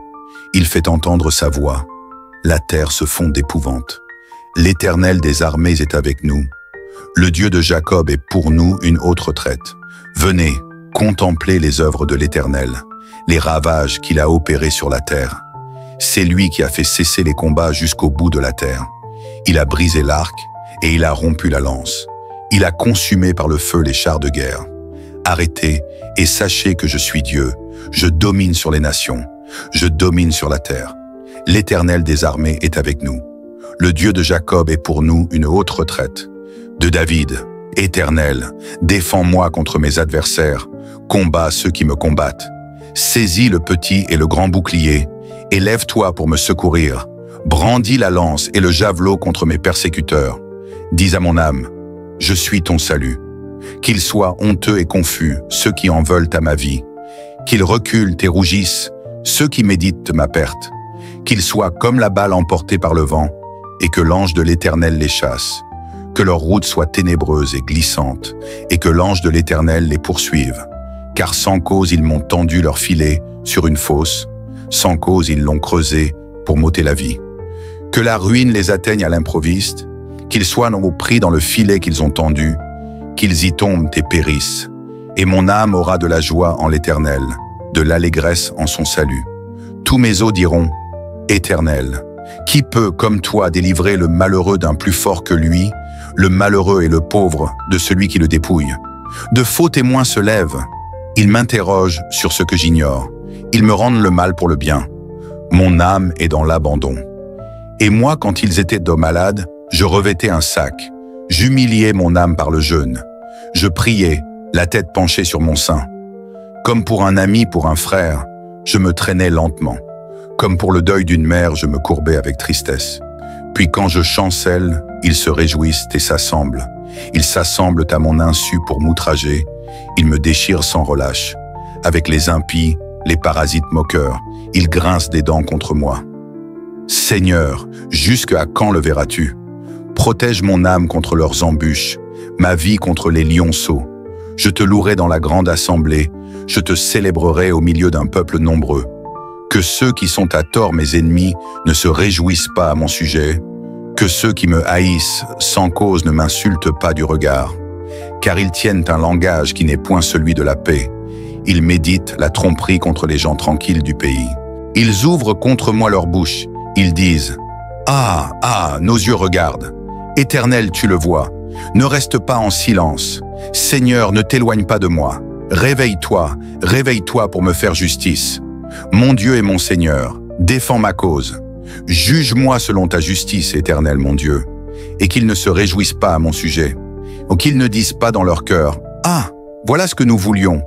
Il fait entendre sa voix. La terre se fond d'épouvante. L'Éternel des armées est avec nous. Le Dieu de Jacob est pour nous une haute retraite. Venez, contemplez les œuvres de l'Éternel, les ravages qu'il a opérés sur la terre. C'est lui qui a fait cesser les combats jusqu'au bout de la terre. Il a brisé l'arc et il a rompu la lance. Il a consumé par le feu les chars de guerre. Arrêtez et sachez que je suis Dieu. Je domine sur les nations. Je domine sur la terre. L'Éternel des armées est avec nous. Le Dieu de Jacob est pour nous une haute retraite. De David, Éternel, défends-moi contre mes adversaires. Combats ceux qui me combattent. Saisis le petit et le grand bouclier. Élève-toi pour me secourir. Brandis la lance et le javelot contre mes persécuteurs. Dis à mon âme, je suis ton salut. Qu'ils soient honteux et confus, ceux qui en veulent à ma vie. Qu'ils reculent et rougissent, ceux qui méditent ma perte. Qu'ils soient comme la balle emportée par le vent, et que l'ange de l'Éternel les chasse. Que leur route soit ténébreuse et glissante, et que l'ange de l'Éternel les poursuive. Car sans cause ils m'ont tendu leur filet sur une fosse, sans cause ils l'ont creusé pour m'ôter la vie. Que la ruine les atteigne à l'improviste, qu'ils soient pris dans le filet qu'ils ont tendu, qu'ils y tombent et périssent. Et mon âme aura de la joie en l'Éternel, de l'allégresse en son salut. Tous mes os diront, Éternel, qui peut, comme toi, délivrer le malheureux d'un plus fort que lui, le malheureux et le pauvre de celui qui le dépouille? De faux témoins se lèvent, ils m'interrogent sur ce que j'ignore, ils me rendent le mal pour le bien. Mon âme est dans l'abandon. Et moi, quand ils étaient dos malades, je revêtais un sac, j'humiliais mon âme par le jeûne. Je priais, la tête penchée sur mon sein. Comme pour un ami, pour un frère, je me traînais lentement. Comme pour le deuil d'une mère, je me courbais avec tristesse. Puis quand je chancelle, ils se réjouissent et s'assemblent. Ils s'assemblent à mon insu pour m'outrager. Ils me déchirent sans relâche. Avec les impies, les parasites moqueurs, ils grincent des dents contre moi. Seigneur, jusqu'à quand le verras-tu? Protège mon âme contre leurs embûches, ma vie contre les lionceaux. Je te louerai dans la grande assemblée, je te célébrerai au milieu d'un peuple nombreux. Que ceux qui sont à tort mes ennemis ne se réjouissent pas à mon sujet, que ceux qui me haïssent sans cause ne m'insultent pas du regard, car ils tiennent un langage qui n'est point celui de la paix. Ils méditent la tromperie contre les gens tranquilles du pays. Ils ouvrent contre moi leur bouche, ils disent « Ah, ah, nos yeux regardent. Éternel, tu le vois. Ne reste pas en silence. Seigneur, ne t'éloigne pas de moi. Réveille-toi, réveille-toi pour me faire justice. Mon Dieu et mon Seigneur, défends ma cause. Juge-moi selon ta justice, Éternel mon Dieu, et qu'ils ne se réjouissent pas à mon sujet, ou qu'ils ne disent pas dans leur cœur « Ah, voilà ce que nous voulions »,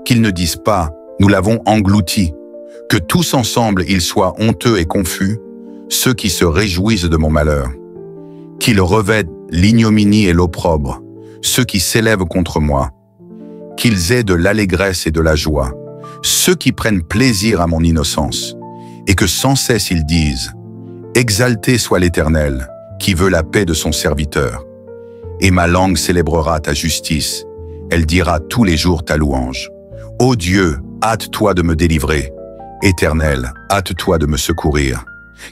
qu'ils ne disent pas « Nous l'avons englouti », que tous ensemble ils soient honteux et confus, ceux qui se réjouissent de mon malheur. Qu'ils revêtent l'ignominie et l'opprobre, ceux qui s'élèvent contre moi. Qu'ils aient de l'allégresse et de la joie, ceux qui prennent plaisir à mon innocence, et que sans cesse ils disent « Exalté soit l'Éternel, qui veut la paix de son serviteur. Et ma langue célébrera ta justice, elle dira tous les jours ta louange. Ô Dieu, hâte-toi de me délivrer. Éternel, hâte-toi de me secourir.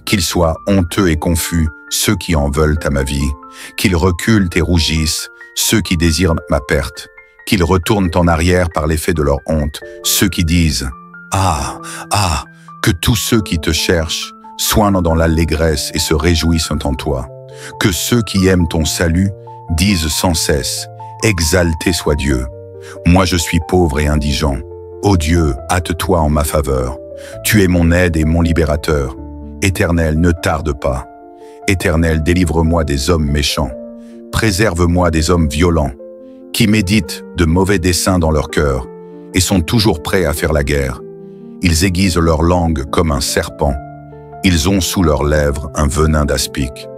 Qu'ils soient honteux et confus ceux qui en veulent à ma vie, qu'ils reculent et rougissent ceux qui désirent ma perte, qu'ils retournent en arrière par l'effet de leur honte ceux qui disent « Ah, ah !» Que tous ceux qui te cherchent soient dans l'allégresse et se réjouissent en toi. Que ceux qui aiment ton salut disent sans cesse « Exalté soit Dieu !» Moi je suis pauvre et indigent. Ô Dieu, hâte-toi en ma faveur. Tu es mon aide et mon libérateur. Éternel, ne tarde pas. Éternel, délivre-moi des hommes méchants. Préserve-moi des hommes violents, qui méditent de mauvais desseins dans leur cœur et sont toujours prêts à faire la guerre. Ils aiguisent leur langue comme un serpent. Ils ont sous leurs lèvres un venin d'aspic.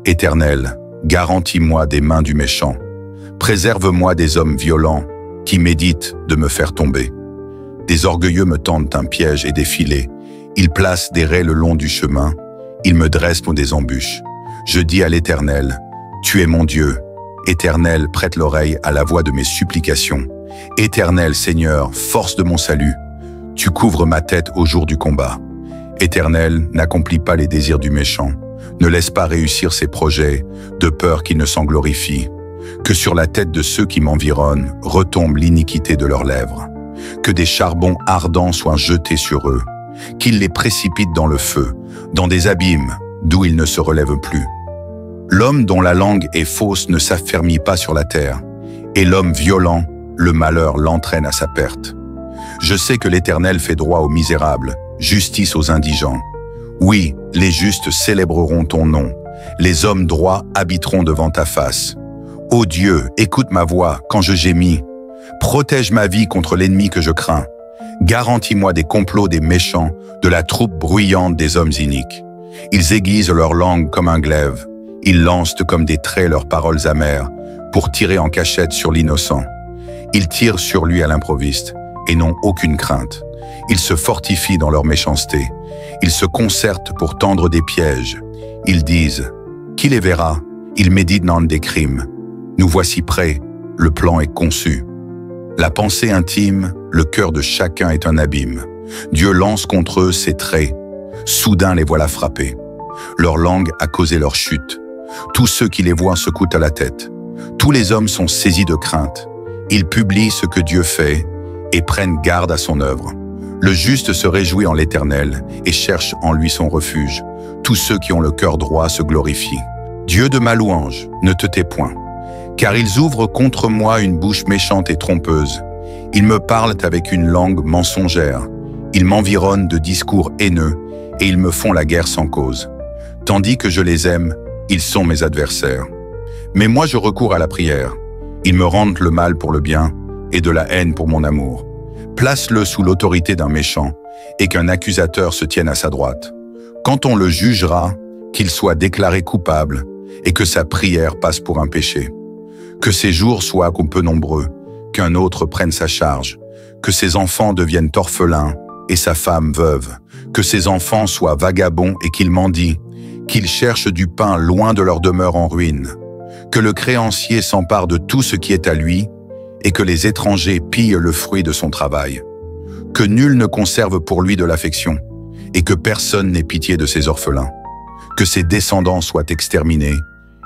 Éternel, garantis-moi des mains du méchant. Préserve-moi des hommes violents qui méditent de me faire tomber. Des orgueilleux me tendent un piège et des filets. Ils placent des raies le long du chemin. Ils me dressent des embûches. Je dis à l'Éternel, « Tu es mon Dieu. » Éternel, prête l'oreille à la voix de mes supplications. Éternel, Seigneur, force de mon salut. Tu couvres ma tête au jour du combat. Éternel, n'accomplis pas les désirs du méchant. Ne laisse pas réussir ses projets, de peur qu'il ne s'en glorifie. Que sur la tête de ceux qui m'environnent retombe l'iniquité de leurs lèvres. Que des charbons ardents soient jetés sur eux. Qu'ils les précipitent dans le feu, dans des abîmes d'où ils ne se relèvent plus. L'homme dont la langue est fausse ne s'affermit pas sur la terre, et l'homme violent, le malheur l'entraîne à sa perte. Je sais que l'Éternel fait droit aux misérables, justice aux indigents. Oui, les justes célébreront ton nom, les hommes droits habiteront devant ta face. Ô Dieu, écoute ma voix quand je gémis. Protège ma vie contre l'ennemi que je crains. Garantis-moi des complots des méchants, de la troupe bruyante des hommes iniques. Ils aiguisent leur langue comme un glaive. Ils lancent comme des traits leurs paroles amères pour tirer en cachette sur l'innocent. Ils tirent sur lui à l'improviste et n'ont aucune crainte. Ils se fortifient dans leur méchanceté. Ils se concertent pour tendre des pièges. Ils disent « Qui les verra ?» Ils méditent dans des crimes. Nous voici prêts, le plan est conçu. La pensée intime, le cœur de chacun est un abîme. Dieu lance contre eux ses traits. Soudain les voilà frappés. Leur langue a causé leur chute. Tous ceux qui les voient secouent à la tête. Tous les hommes sont saisis de crainte. Ils publient ce que Dieu fait et prennent garde à son œuvre. Le juste se réjouit en l'Éternel et cherche en lui son refuge. Tous ceux qui ont le cœur droit se glorifient. Dieu de ma louange, ne te tais point. Car ils ouvrent contre moi une bouche méchante et trompeuse. Ils me parlent avec une langue mensongère. Ils m'environnent de discours haineux et ils me font la guerre sans cause. Tandis que je les aime, ils sont mes adversaires. Mais moi je recours à la prière. Ils me rendent le mal pour le bien et de la haine pour mon amour. Place-le sous l'autorité d'un méchant et qu'un accusateur se tienne à sa droite. Quand on le jugera, qu'il soit déclaré coupable et que sa prière passe pour un péché. Que ses jours soient peu nombreux, qu'un autre prenne sa charge, que ses enfants deviennent orphelins et sa femme veuve, que ses enfants soient vagabonds et qu'ils mendient, qu'ils cherchent du pain loin de leur demeure en ruine, que le créancier s'empare de tout ce qui est à lui et que les étrangers pillent le fruit de son travail, que nul ne conserve pour lui de l'affection et que personne n'ait pitié de ses orphelins, que ses descendants soient exterminés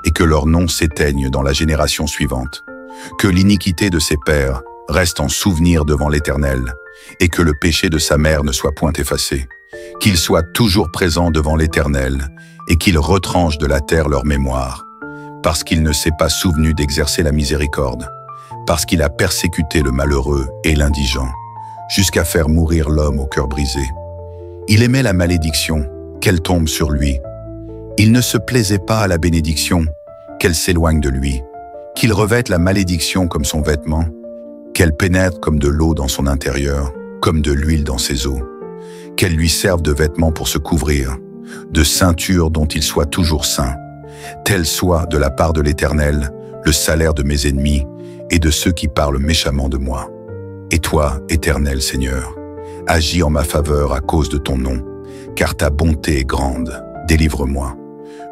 et que leur nom s'éteigne dans la génération suivante, que l'iniquité de ses pères reste en souvenir devant l'Éternel, et que le péché de sa mère ne soit point effacé, qu'il soit toujours présent devant l'Éternel, et qu'il retranche de la terre leur mémoire, parce qu'il ne s'est pas souvenu d'exercer la miséricorde, parce qu'il a persécuté le malheureux et l'indigent, jusqu'à faire mourir l'homme au cœur brisé. Il aimait la malédiction, qu'elle tombe sur lui. Il ne se plaisait pas à la bénédiction, qu'elle s'éloigne de lui, qu'il revête la malédiction comme son vêtement, qu'elle pénètre comme de l'eau dans son intérieur, comme de l'huile dans ses os, qu'elle lui serve de vêtement pour se couvrir, de ceinture dont il soit toujours saint, tel soit de la part de l'Éternel le salaire de mes ennemis et de ceux qui parlent méchamment de moi. Et toi, Éternel Seigneur, agis en ma faveur à cause de ton nom, car ta bonté est grande, délivre-moi.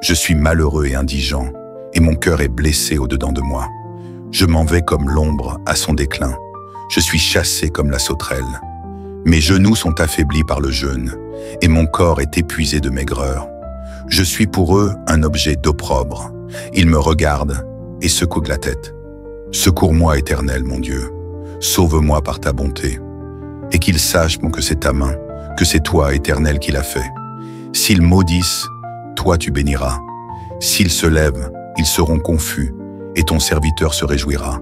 Je suis malheureux et indigent, et mon cœur est blessé au-dedans de moi. Je m'en vais comme l'ombre à son déclin. Je suis chassé comme la sauterelle. Mes genoux sont affaiblis par le jeûne, et mon corps est épuisé de maigreur. Je suis pour eux un objet d'opprobre. Ils me regardent et secouent la tête. Secours-moi, Éternel, mon Dieu. Sauve-moi par ta bonté. Et qu'ils sachent que c'est ta main, que c'est toi, Éternel, qui l'as fait. S'ils maudissent, toi tu béniras. S'ils se lèvent, ils seront confus, et ton serviteur se réjouira.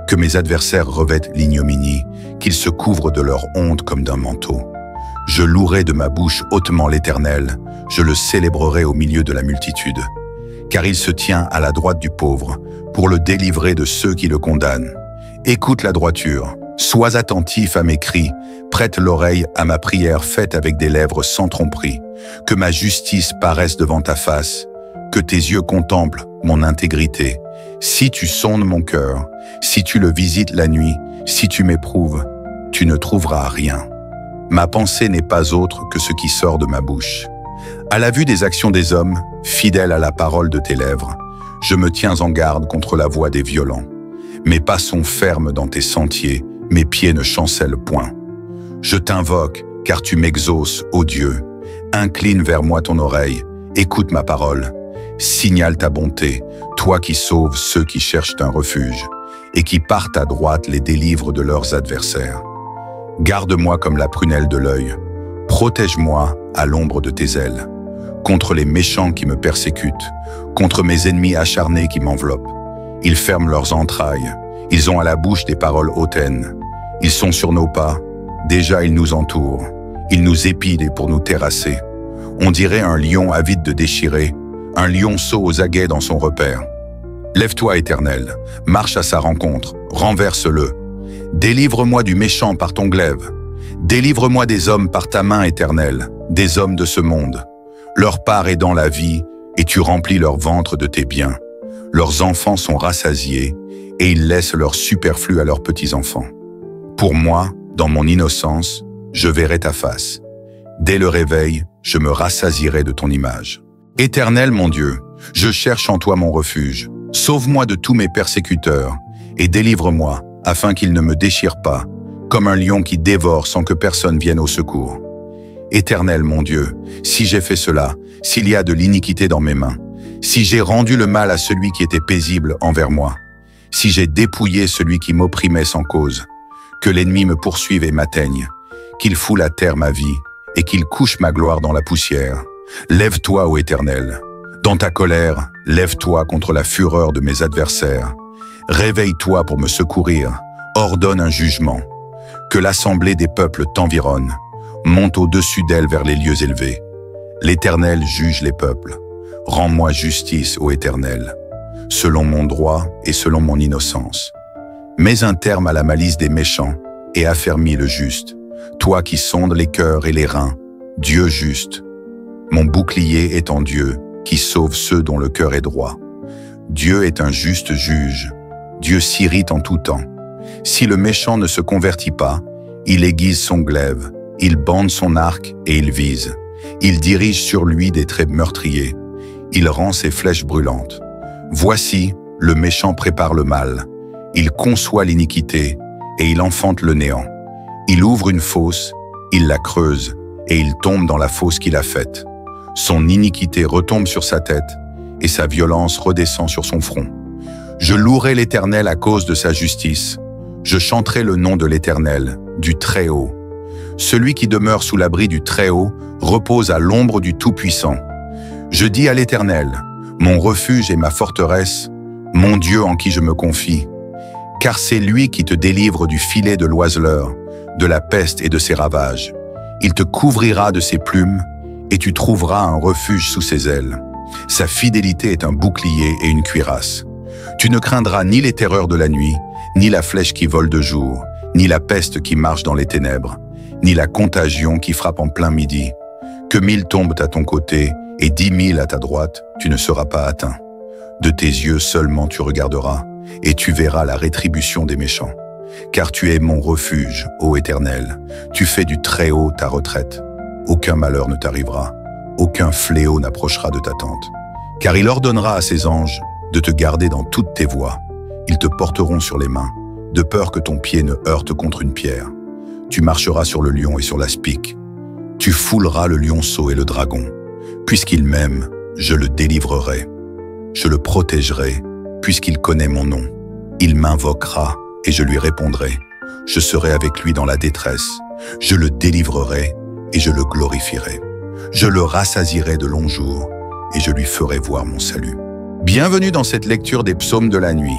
Que mes adversaires revêtent l'ignominie, qu'ils se couvrent de leur honte comme d'un manteau. Je louerai de ma bouche hautement l'Éternel, je le célébrerai au milieu de la multitude. Car il se tient à la droite du pauvre, pour le délivrer de ceux qui le condamnent. Écoute la droiture, sois attentif à mes cris, prête l'oreille à ma prière faite avec des lèvres sans tromperie. Que ma justice paraisse devant ta face, que tes yeux contemplent mon intégrité. Si tu sondes mon cœur, si tu le visites la nuit, si tu m'éprouves, tu ne trouveras rien. Ma pensée n'est pas autre que ce qui sort de ma bouche. À la vue des actions des hommes, fidèle à la parole de tes lèvres, je me tiens en garde contre la voix des violents. Mes pas sont fermes dans tes sentiers, mes pieds ne chancellent point. Je t'invoque, car tu m'exauces, ô Dieu. Incline vers moi ton oreille, écoute ma parole. Signale ta bonté, toi qui sauves ceux qui cherchent un refuge, et qui par ta droite les délivres de leurs adversaires. Garde-moi comme la prunelle de l'œil, protège-moi à l'ombre de tes ailes, contre les méchants qui me persécutent, contre mes ennemis acharnés qui m'enveloppent. Ils ferment leurs entrailles, ils ont à la bouche des paroles hautaines. Ils sont sur nos pas, déjà ils nous entourent, ils nous épident pour nous terrasser. On dirait un lion avide de déchirer, un lionceau aux aguets dans son repère. Lève-toi, Éternel, marche à sa rencontre, renverse-le. Délivre-moi du méchant par ton glaive. Délivre-moi des hommes par ta main, Éternelle, des hommes de ce monde. Leur part est dans la vie, et tu remplis leur ventre de tes biens. Leurs enfants sont rassasiés, et ils laissent leur superflu à leurs petits-enfants. Pour moi, dans mon innocence, je verrai ta face. Dès le réveil, je me rassasierai de ton image. Éternel mon Dieu, je cherche en toi mon refuge. Sauve-moi de tous mes persécuteurs, et délivre-moi, afin qu'ils ne me déchirent pas, comme un lion qui dévore sans que personne vienne au secours. Éternel mon Dieu, si j'ai fait cela, s'il y a de l'iniquité dans mes mains, si j'ai rendu le mal à celui qui était paisible envers moi, si j'ai dépouillé celui qui m'opprimait sans cause, que l'ennemi me poursuive et m'atteigne, qu'il foule à terre ma vie, et qu'il couche ma gloire dans la poussière. Lève-toi, ô Éternel. Dans ta colère, lève-toi contre la fureur de mes adversaires. Réveille-toi pour me secourir. Ordonne un jugement. Que l'assemblée des peuples t'environne. Monte au-dessus d'elle vers les lieux élevés. L'Éternel juge les peuples. Rends-moi justice, ô Éternel, selon mon droit et selon mon innocence. Mets un terme à la malice des méchants et affermis le juste. Toi qui sondes les cœurs et les reins, Dieu juste. Mon bouclier est en Dieu, qui sauve ceux dont le cœur est droit. Dieu est un juste juge. Dieu s'irrite en tout temps. Si le méchant ne se convertit pas, il aiguise son glaive, il bande son arc et il vise. Il dirige sur lui des traits meurtriers. Il rend ses flèches brûlantes. Voici, le méchant prépare le mal. Il conçoit l'iniquité et il enfante le néant. Il ouvre une fosse, il la creuse et il tombe dans la fosse qu'il a faite. Son iniquité retombe sur sa tête et sa violence redescend sur son front. Je louerai l'Éternel à cause de sa justice. Je chanterai le nom de l'Éternel, du Très-Haut. Celui qui demeure sous l'abri du Très-Haut repose à l'ombre du Tout-Puissant. Je dis à l'Éternel, mon refuge et ma forteresse, mon Dieu en qui je me confie. Car c'est lui qui te délivre du filet de l'oiseleur, de la peste et de ses ravages. Il te couvrira de ses plumes, et tu trouveras un refuge sous ses ailes. Sa fidélité est un bouclier et une cuirasse. Tu ne craindras ni les terreurs de la nuit, ni la flèche qui vole de jour, ni la peste qui marche dans les ténèbres, ni la contagion qui frappe en plein midi. Que 1000 tombent à ton côté et 10 000 à ta droite, tu ne seras pas atteint. De tes yeux seulement tu regarderas, et tu verras la rétribution des méchants. Car tu es mon refuge, ô Éternel, tu fais du Très-Haut ta retraite. Aucun malheur ne t'arrivera, aucun fléau n'approchera de ta tente. Car il ordonnera à ses anges de te garder dans toutes tes voies. Ils te porteront sur les mains, de peur que ton pied ne heurte contre une pierre. tu marcheras sur le lion et sur l'aspic. Tu fouleras le lionceau et le dragon. Puisqu'il m'aime, je le délivrerai. Je le protégerai, puisqu'il connaît mon nom. Il m'invoquera et je lui répondrai. Je serai avec lui dans la détresse. Je le délivrerai et je le glorifierai. Je le rassasierai de longs jours et je lui ferai voir mon salut. Bienvenue dans cette lecture des psaumes de la nuit.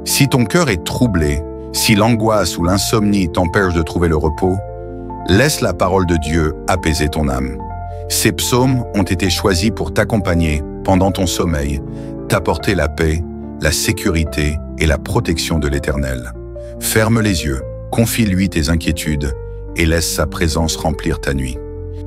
Si ton cœur est troublé, si l'angoisse ou l'insomnie t'empêche de trouver le repos, laisse la parole de Dieu apaiser ton âme. Ces psaumes ont été choisis pour t'accompagner pendant ton sommeil, t'apporter la paix, la sécurité et la protection de l'Éternel. Ferme les yeux, confie-lui tes inquiétudes et laisse sa présence remplir ta nuit.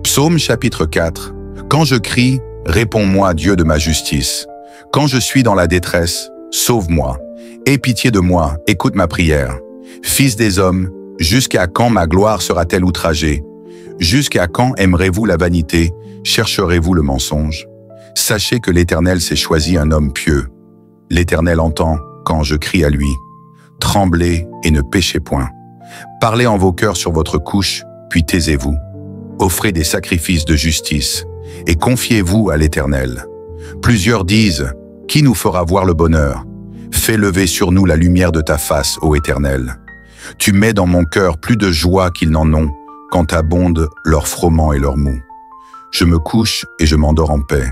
Psaume chapitre 4. Quand je crie, réponds-moi, Dieu de ma justice. Quand je suis dans la détresse, sauve-moi. Aie pitié de moi, écoute ma prière. Fils des hommes, jusqu'à quand ma gloire sera-t-elle outragée? Jusqu'à quand aimerez-vous la vanité, chercherez-vous le mensonge? Sachez que l'Éternel s'est choisi un homme pieux. L'Éternel entend quand je crie à lui. Tremblez et ne péchez point. Parlez en vos cœurs sur votre couche, puis taisez-vous. Offrez des sacrifices de justice et confiez-vous à l'Éternel. Plusieurs disent, qui nous fera voir le bonheur? Fais lever sur nous la lumière de ta face, ô Éternel. Tu mets dans mon cœur plus de joie qu'ils n'en ont, quand abondent leur froment et leur mou. Je me couche et je m'endors en paix,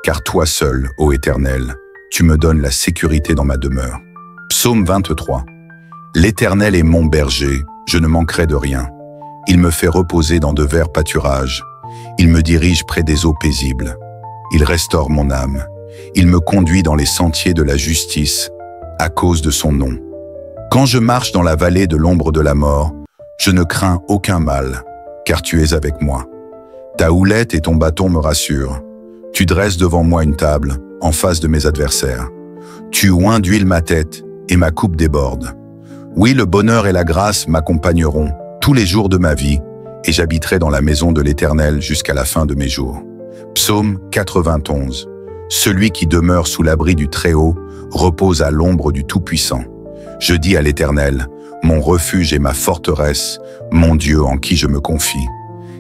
car toi seul, ô Éternel, tu me donnes la sécurité dans ma demeure. Psaume 23. L'Éternel est mon berger, je ne manquerai de rien. Il me fait reposer dans de verts pâturages. Il me dirige près des eaux paisibles. Il restaure mon âme. Il me conduit dans les sentiers de la justice, à cause de son nom. Quand je marche dans la vallée de l'ombre de la mort, je ne crains aucun mal, car tu es avec moi. Ta houlette et ton bâton me rassurent. Tu dresses devant moi une table, en face de mes adversaires. Tu oins d'huile ma tête, et ma coupe déborde. Oui, le bonheur et la grâce m'accompagneront tous les jours de ma vie, et j'habiterai dans la maison de l'Éternel jusqu'à la fin de mes jours. Psaume 91. Celui qui demeure sous l'abri du Très-Haut repose à l'ombre du Tout-Puissant. Je dis à l'Éternel, mon refuge et ma forteresse, mon Dieu en qui je me confie.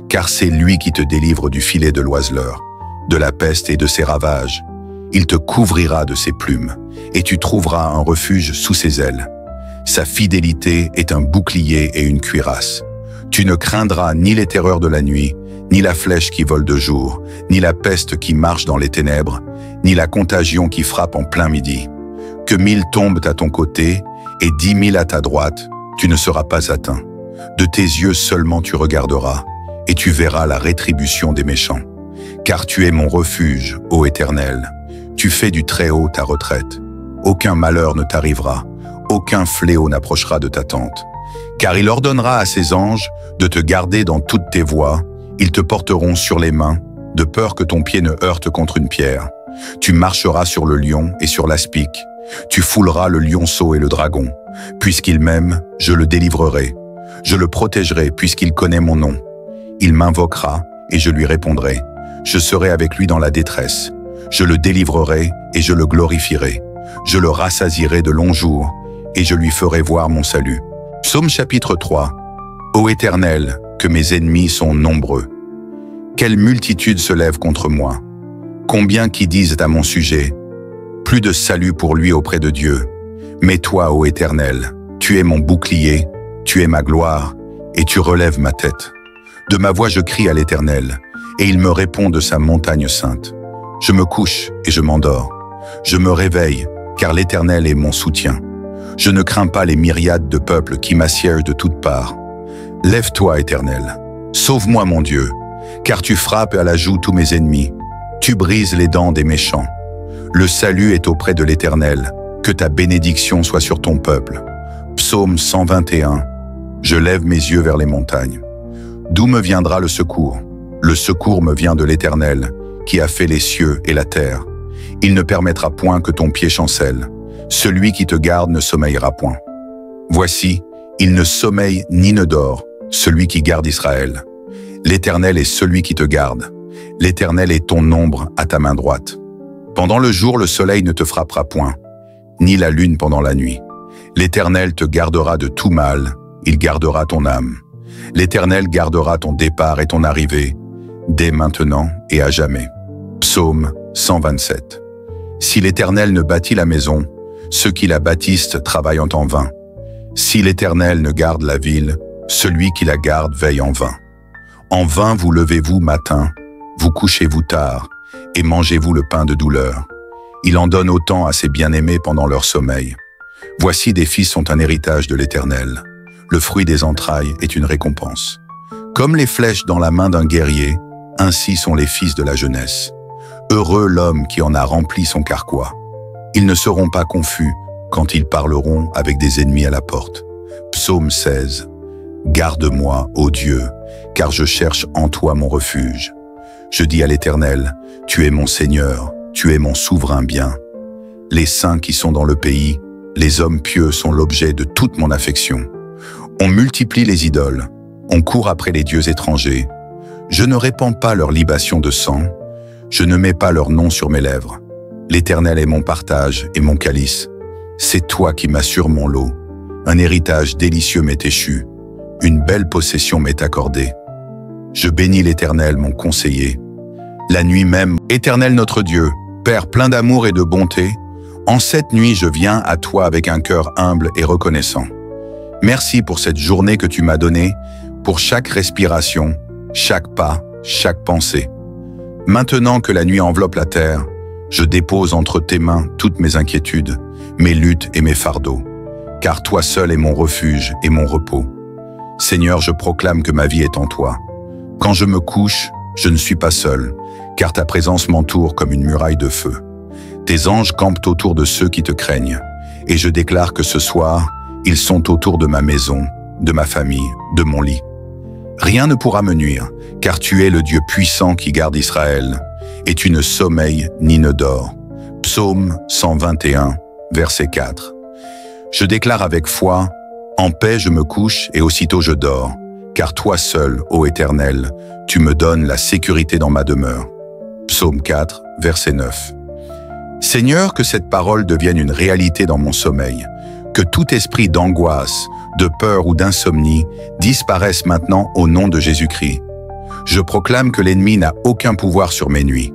Car c'est lui qui te délivre du filet de l'oiseleur, de la peste et de ses ravages. Il te couvrira de ses plumes, et tu trouveras un refuge sous ses ailes. Sa fidélité est un bouclier et une cuirasse. Tu ne craindras ni les terreurs de la nuit, ni la flèche qui vole de jour, ni la peste qui marche dans les ténèbres, ni la contagion qui frappe en plein midi. Que 1000 tombent à ton côté et 10 000 à ta droite, tu ne seras pas atteint. De tes yeux seulement tu regarderas, et tu verras la rétribution des méchants. Car tu es mon refuge, ô Éternel. Tu fais du Très-Haut ta retraite. Aucun malheur ne t'arrivera, aucun fléau n'approchera de ta tente. Car il ordonnera à ses anges de te garder dans toutes tes voies, ils te porteront sur les mains, de peur que ton pied ne heurte contre une pierre. Tu marcheras sur le lion et sur l'aspic. Tu fouleras le lionceau et le dragon. Puisqu'il m'aime, je le délivrerai. Je le protégerai puisqu'il connaît mon nom. Il m'invoquera et je lui répondrai. Je serai avec lui dans la détresse. Je le délivrerai et je le glorifierai. Je le rassasierai de longs jours et je lui ferai voir mon salut. Psaume chapitre 3. Ô Éternel, que mes ennemis sont nombreux. Quelle multitude se lève contre moi. Combien qui disent à mon sujet, plus de salut pour lui auprès de Dieu. Mais toi, ô Éternel, tu es mon bouclier, tu es ma gloire, et tu relèves ma tête. De ma voix je crie à l'Éternel, et il me répond de sa montagne sainte. Je me couche et je m'endors. Je me réveille, car l'Éternel est mon soutien. Je ne crains pas les myriades de peuples qui m'assiègent de toutes parts. Lève-toi, Éternel. Sauve-moi, mon Dieu, car tu frappes à la joue tous mes ennemis. Tu brises les dents des méchants. Le salut est auprès de l'Éternel. Que ta bénédiction soit sur ton peuple. Psaume 121. Je lève mes yeux vers les montagnes. D'où me viendra le secours? Le secours me vient de l'Éternel, qui a fait les cieux et la terre. Il ne permettra point que ton pied chancelle. Celui qui te garde ne sommeillera point. Voici, il ne sommeille ni ne dort, celui qui garde Israël. L'Éternel est celui qui te garde. L'Éternel est ton ombre à ta main droite. Pendant le jour, le soleil ne te frappera point, ni la lune pendant la nuit. L'Éternel te gardera de tout mal, il gardera ton âme. L'Éternel gardera ton départ et ton arrivée, dès maintenant et à jamais. Psaume 127. Si l'Éternel ne bâtit la maison, ceux qui la bâtissent travaillent en vain. Si l'Éternel ne garde la ville, celui qui la garde veille en vain. En vain vous levez-vous matin, vous couchez-vous tard, et mangez-vous le pain de douleur. Il en donne autant à ses bien-aimés pendant leur sommeil. Voici des fils sont un héritage de l'Éternel. Le fruit des entrailles est une récompense. Comme les flèches dans la main d'un guerrier, ainsi sont les fils de la jeunesse. Heureux l'homme qui en a rempli son carquois. Ils ne seront pas confus quand ils parleront avec des ennemis à la porte. Psaume 16. Garde-moi, ô Dieu, car je cherche en toi mon refuge. Je dis à l'Éternel, tu es mon Seigneur, tu es mon souverain bien. Les saints qui sont dans le pays, les hommes pieux sont l'objet de toute mon affection. On multiplie les idoles, on court après les dieux étrangers. Je ne répands pas leur libation de sang, je ne mets pas leur nom sur mes lèvres. L'Éternel est mon partage et mon calice. C'est toi qui m'assures mon lot. Un héritage délicieux m'est échu. Une belle possession m'est accordée. Je bénis l'Éternel, mon conseiller. La nuit même, Éternel notre Dieu, Père plein d'amour et de bonté, en cette nuit je viens à toi avec un cœur humble et reconnaissant. Merci pour cette journée que tu m'as donnée, pour chaque respiration, chaque pas, chaque pensée. Maintenant que la nuit enveloppe la terre, je dépose entre tes mains toutes mes inquiétudes, mes luttes et mes fardeaux, car toi seul es mon refuge et mon repos. Seigneur, je proclame que ma vie est en toi. Quand je me couche, je ne suis pas seul, car ta présence m'entoure comme une muraille de feu. Tes anges campent autour de ceux qui te craignent, et je déclare que ce soir, ils sont autour de ma maison, de ma famille, de mon lit. Rien ne pourra me nuire, car tu es le Dieu puissant qui garde Israël, et tu ne sommeilles ni ne dors. Psaume 121, verset 4. Je déclare avec foi, en paix je me couche et aussitôt je dors, car toi seul, ô Éternel, tu me donnes la sécurité dans ma demeure. Psaume 4, verset 9. Seigneur, que cette parole devienne une réalité dans mon sommeil, que tout esprit d'angoisse, de peur ou d'insomnie disparaisse maintenant au nom de Jésus-Christ. Je proclame que l'ennemi n'a aucun pouvoir sur mes nuits.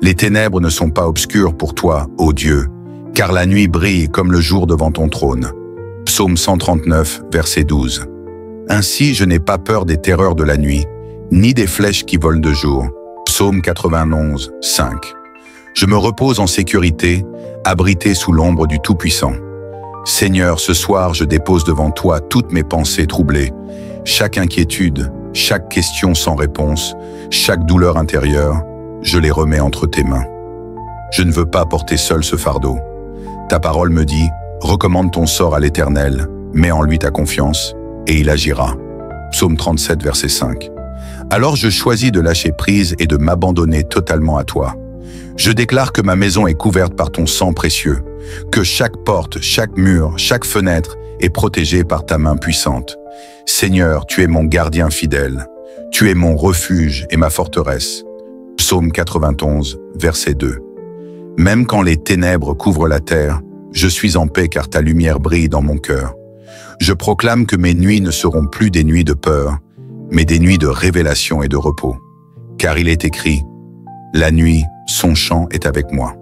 Les ténèbres ne sont pas obscures pour toi, ô Dieu, car la nuit brille comme le jour devant ton trône. Psaume 139, verset 12. Ainsi, je n'ai pas peur des terreurs de la nuit, ni des flèches qui volent de jour. Psaume 91, 5. Je me repose en sécurité, abrité sous l'ombre du Tout-Puissant. Seigneur, ce soir, je dépose devant toi toutes mes pensées troublées, chaque inquiétude, chaque question sans réponse, chaque douleur intérieure, je les remets entre tes mains. Je ne veux pas porter seul ce fardeau. Ta parole me dit, recommande ton sort à l'Éternel, mets en lui ta confiance, et il agira. Psaume 37, verset 5. Alors je choisis de lâcher prise et de m'abandonner totalement à toi. Je déclare que ma maison est couverte par ton sang précieux, que chaque porte, chaque mur, chaque fenêtre est protégée par ta main puissante. Seigneur, tu es mon gardien fidèle, tu es mon refuge et ma forteresse. Psaume 91, verset 2. Même quand les ténèbres couvrent la terre, je suis en paix car ta lumière brille dans mon cœur. Je proclame que mes nuits ne seront plus des nuits de peur, mais des nuits de révélation et de repos. Car il est écrit, « La nuit, son chant est avec moi ».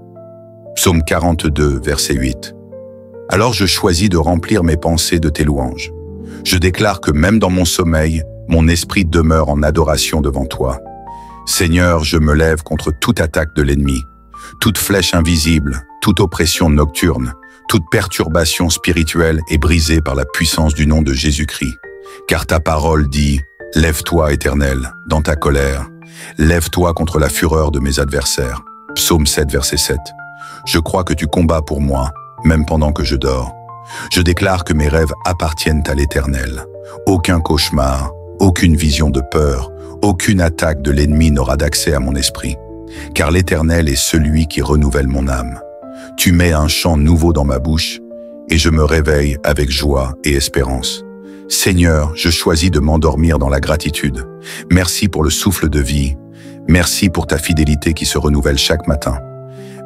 Psaume 42, verset 8. Alors je choisis de remplir mes pensées de tes louanges. Je déclare que même dans mon sommeil, mon esprit demeure en adoration devant toi. Seigneur, je me lève contre toute attaque de l'ennemi, toute flèche invisible, toute oppression nocturne, toute perturbation spirituelle est brisée par la puissance du nom de Jésus-Christ. Car ta parole dit, « Lève-toi, Éternel, dans ta colère. Lève-toi contre la fureur de mes adversaires. » Psaume 7, verset 7. Je crois que tu combats pour moi, même pendant que je dors. Je déclare que mes rêves appartiennent à l'Éternel. Aucun cauchemar, aucune vision de peur, aucune attaque de l'ennemi n'aura d'accès à mon esprit. Car l'Éternel est celui qui renouvelle mon âme. Tu mets un chant nouveau dans ma bouche, et je me réveille avec joie et espérance. Seigneur, je choisis de m'endormir dans la gratitude. Merci pour le souffle de vie. Merci pour ta fidélité qui se renouvelle chaque matin.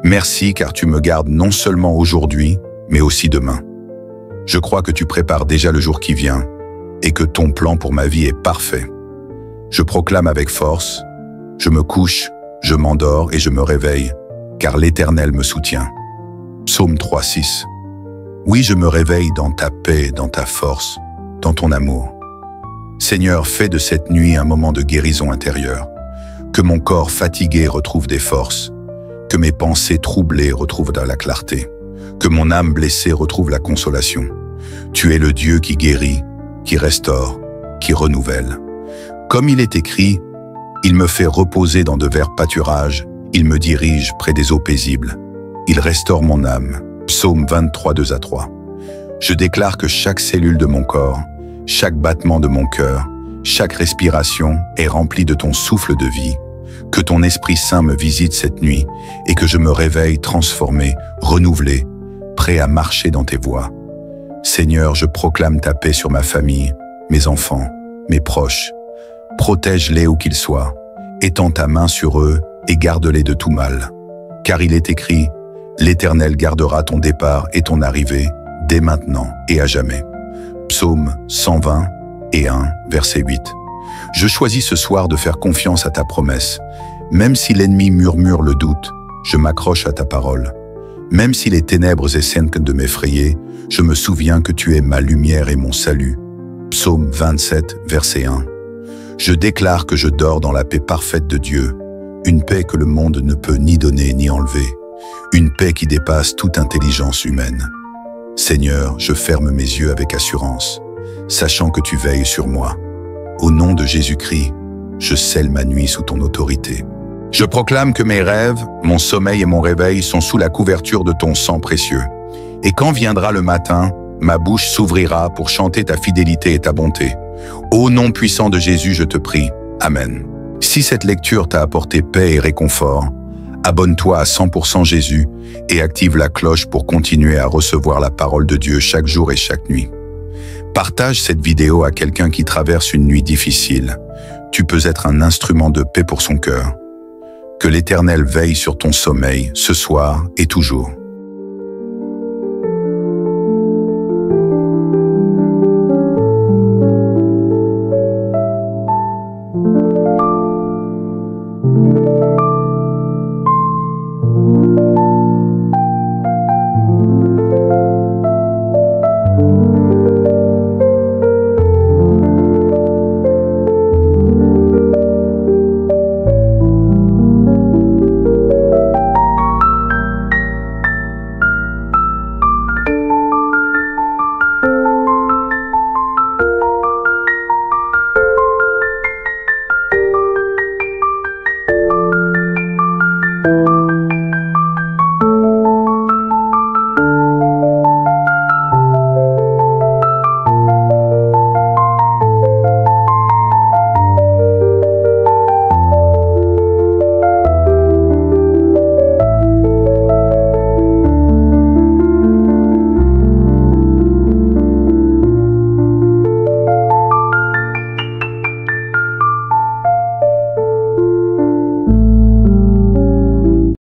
Merci car tu me gardes non seulement aujourd'hui, mais aussi demain. Je crois que tu prépares déjà le jour qui vient. et que ton plan pour ma vie est parfait. Je proclame avec force, je me couche, je m'endors et je me réveille, car l'Éternel me soutient. Psaume 3:6. Oui, je me réveille dans ta paix, dans ta force, dans ton amour. Seigneur, fais de cette nuit un moment de guérison intérieure, que mon corps fatigué retrouve des forces, que mes pensées troublées retrouvent de la clarté, que mon âme blessée retrouve la consolation. Tu es le Dieu qui guérit, qui restaure, qui renouvelle. Comme il est écrit, il me fait reposer dans de verts pâturages, il me dirige près des eaux paisibles. Il restaure mon âme. Psaume 23, 2-3. Je déclare que chaque cellule de mon corps, chaque battement de mon cœur, chaque respiration est remplie de ton souffle de vie, que ton Esprit Saint me visite cette nuit et que je me réveille transformé, renouvelé, prêt à marcher dans tes voies. Seigneur, je proclame ta paix sur ma famille, mes enfants, mes proches. Protège-les où qu'ils soient, étends ta main sur eux et garde-les de tout mal. Car il est écrit, l'Éternel gardera ton départ et ton arrivée, dès maintenant et à jamais. Psaume 120:1, verset 8. Je choisis ce soir de faire confiance à ta promesse. Même si l'ennemi murmure le doute, je m'accroche à ta parole. Même si les ténèbres essaient de m'effrayer, je me souviens que tu es ma lumière et mon salut. Psaume 27, verset 1. Je déclare que je dors dans la paix parfaite de Dieu, une paix que le monde ne peut ni donner ni enlever, une paix qui dépasse toute intelligence humaine. Seigneur, je ferme mes yeux avec assurance, sachant que tu veilles sur moi. Au nom de Jésus-Christ, je scelle ma nuit sous ton autorité. Je proclame que mes rêves, mon sommeil et mon réveil sont sous la couverture de ton sang précieux. Et quand viendra le matin, ma bouche s'ouvrira pour chanter ta fidélité et ta bonté. Ô nom puissant de Jésus, je te prie. Amen. Si cette lecture t'a apporté paix et réconfort, abonne-toi à 100% Jésus et active la cloche pour continuer à recevoir la parole de Dieu chaque jour et chaque nuit. Partage cette vidéo à quelqu'un qui traverse une nuit difficile. Tu peux être un instrument de paix pour son cœur. Que l'Éternel veille sur ton sommeil ce soir et toujours.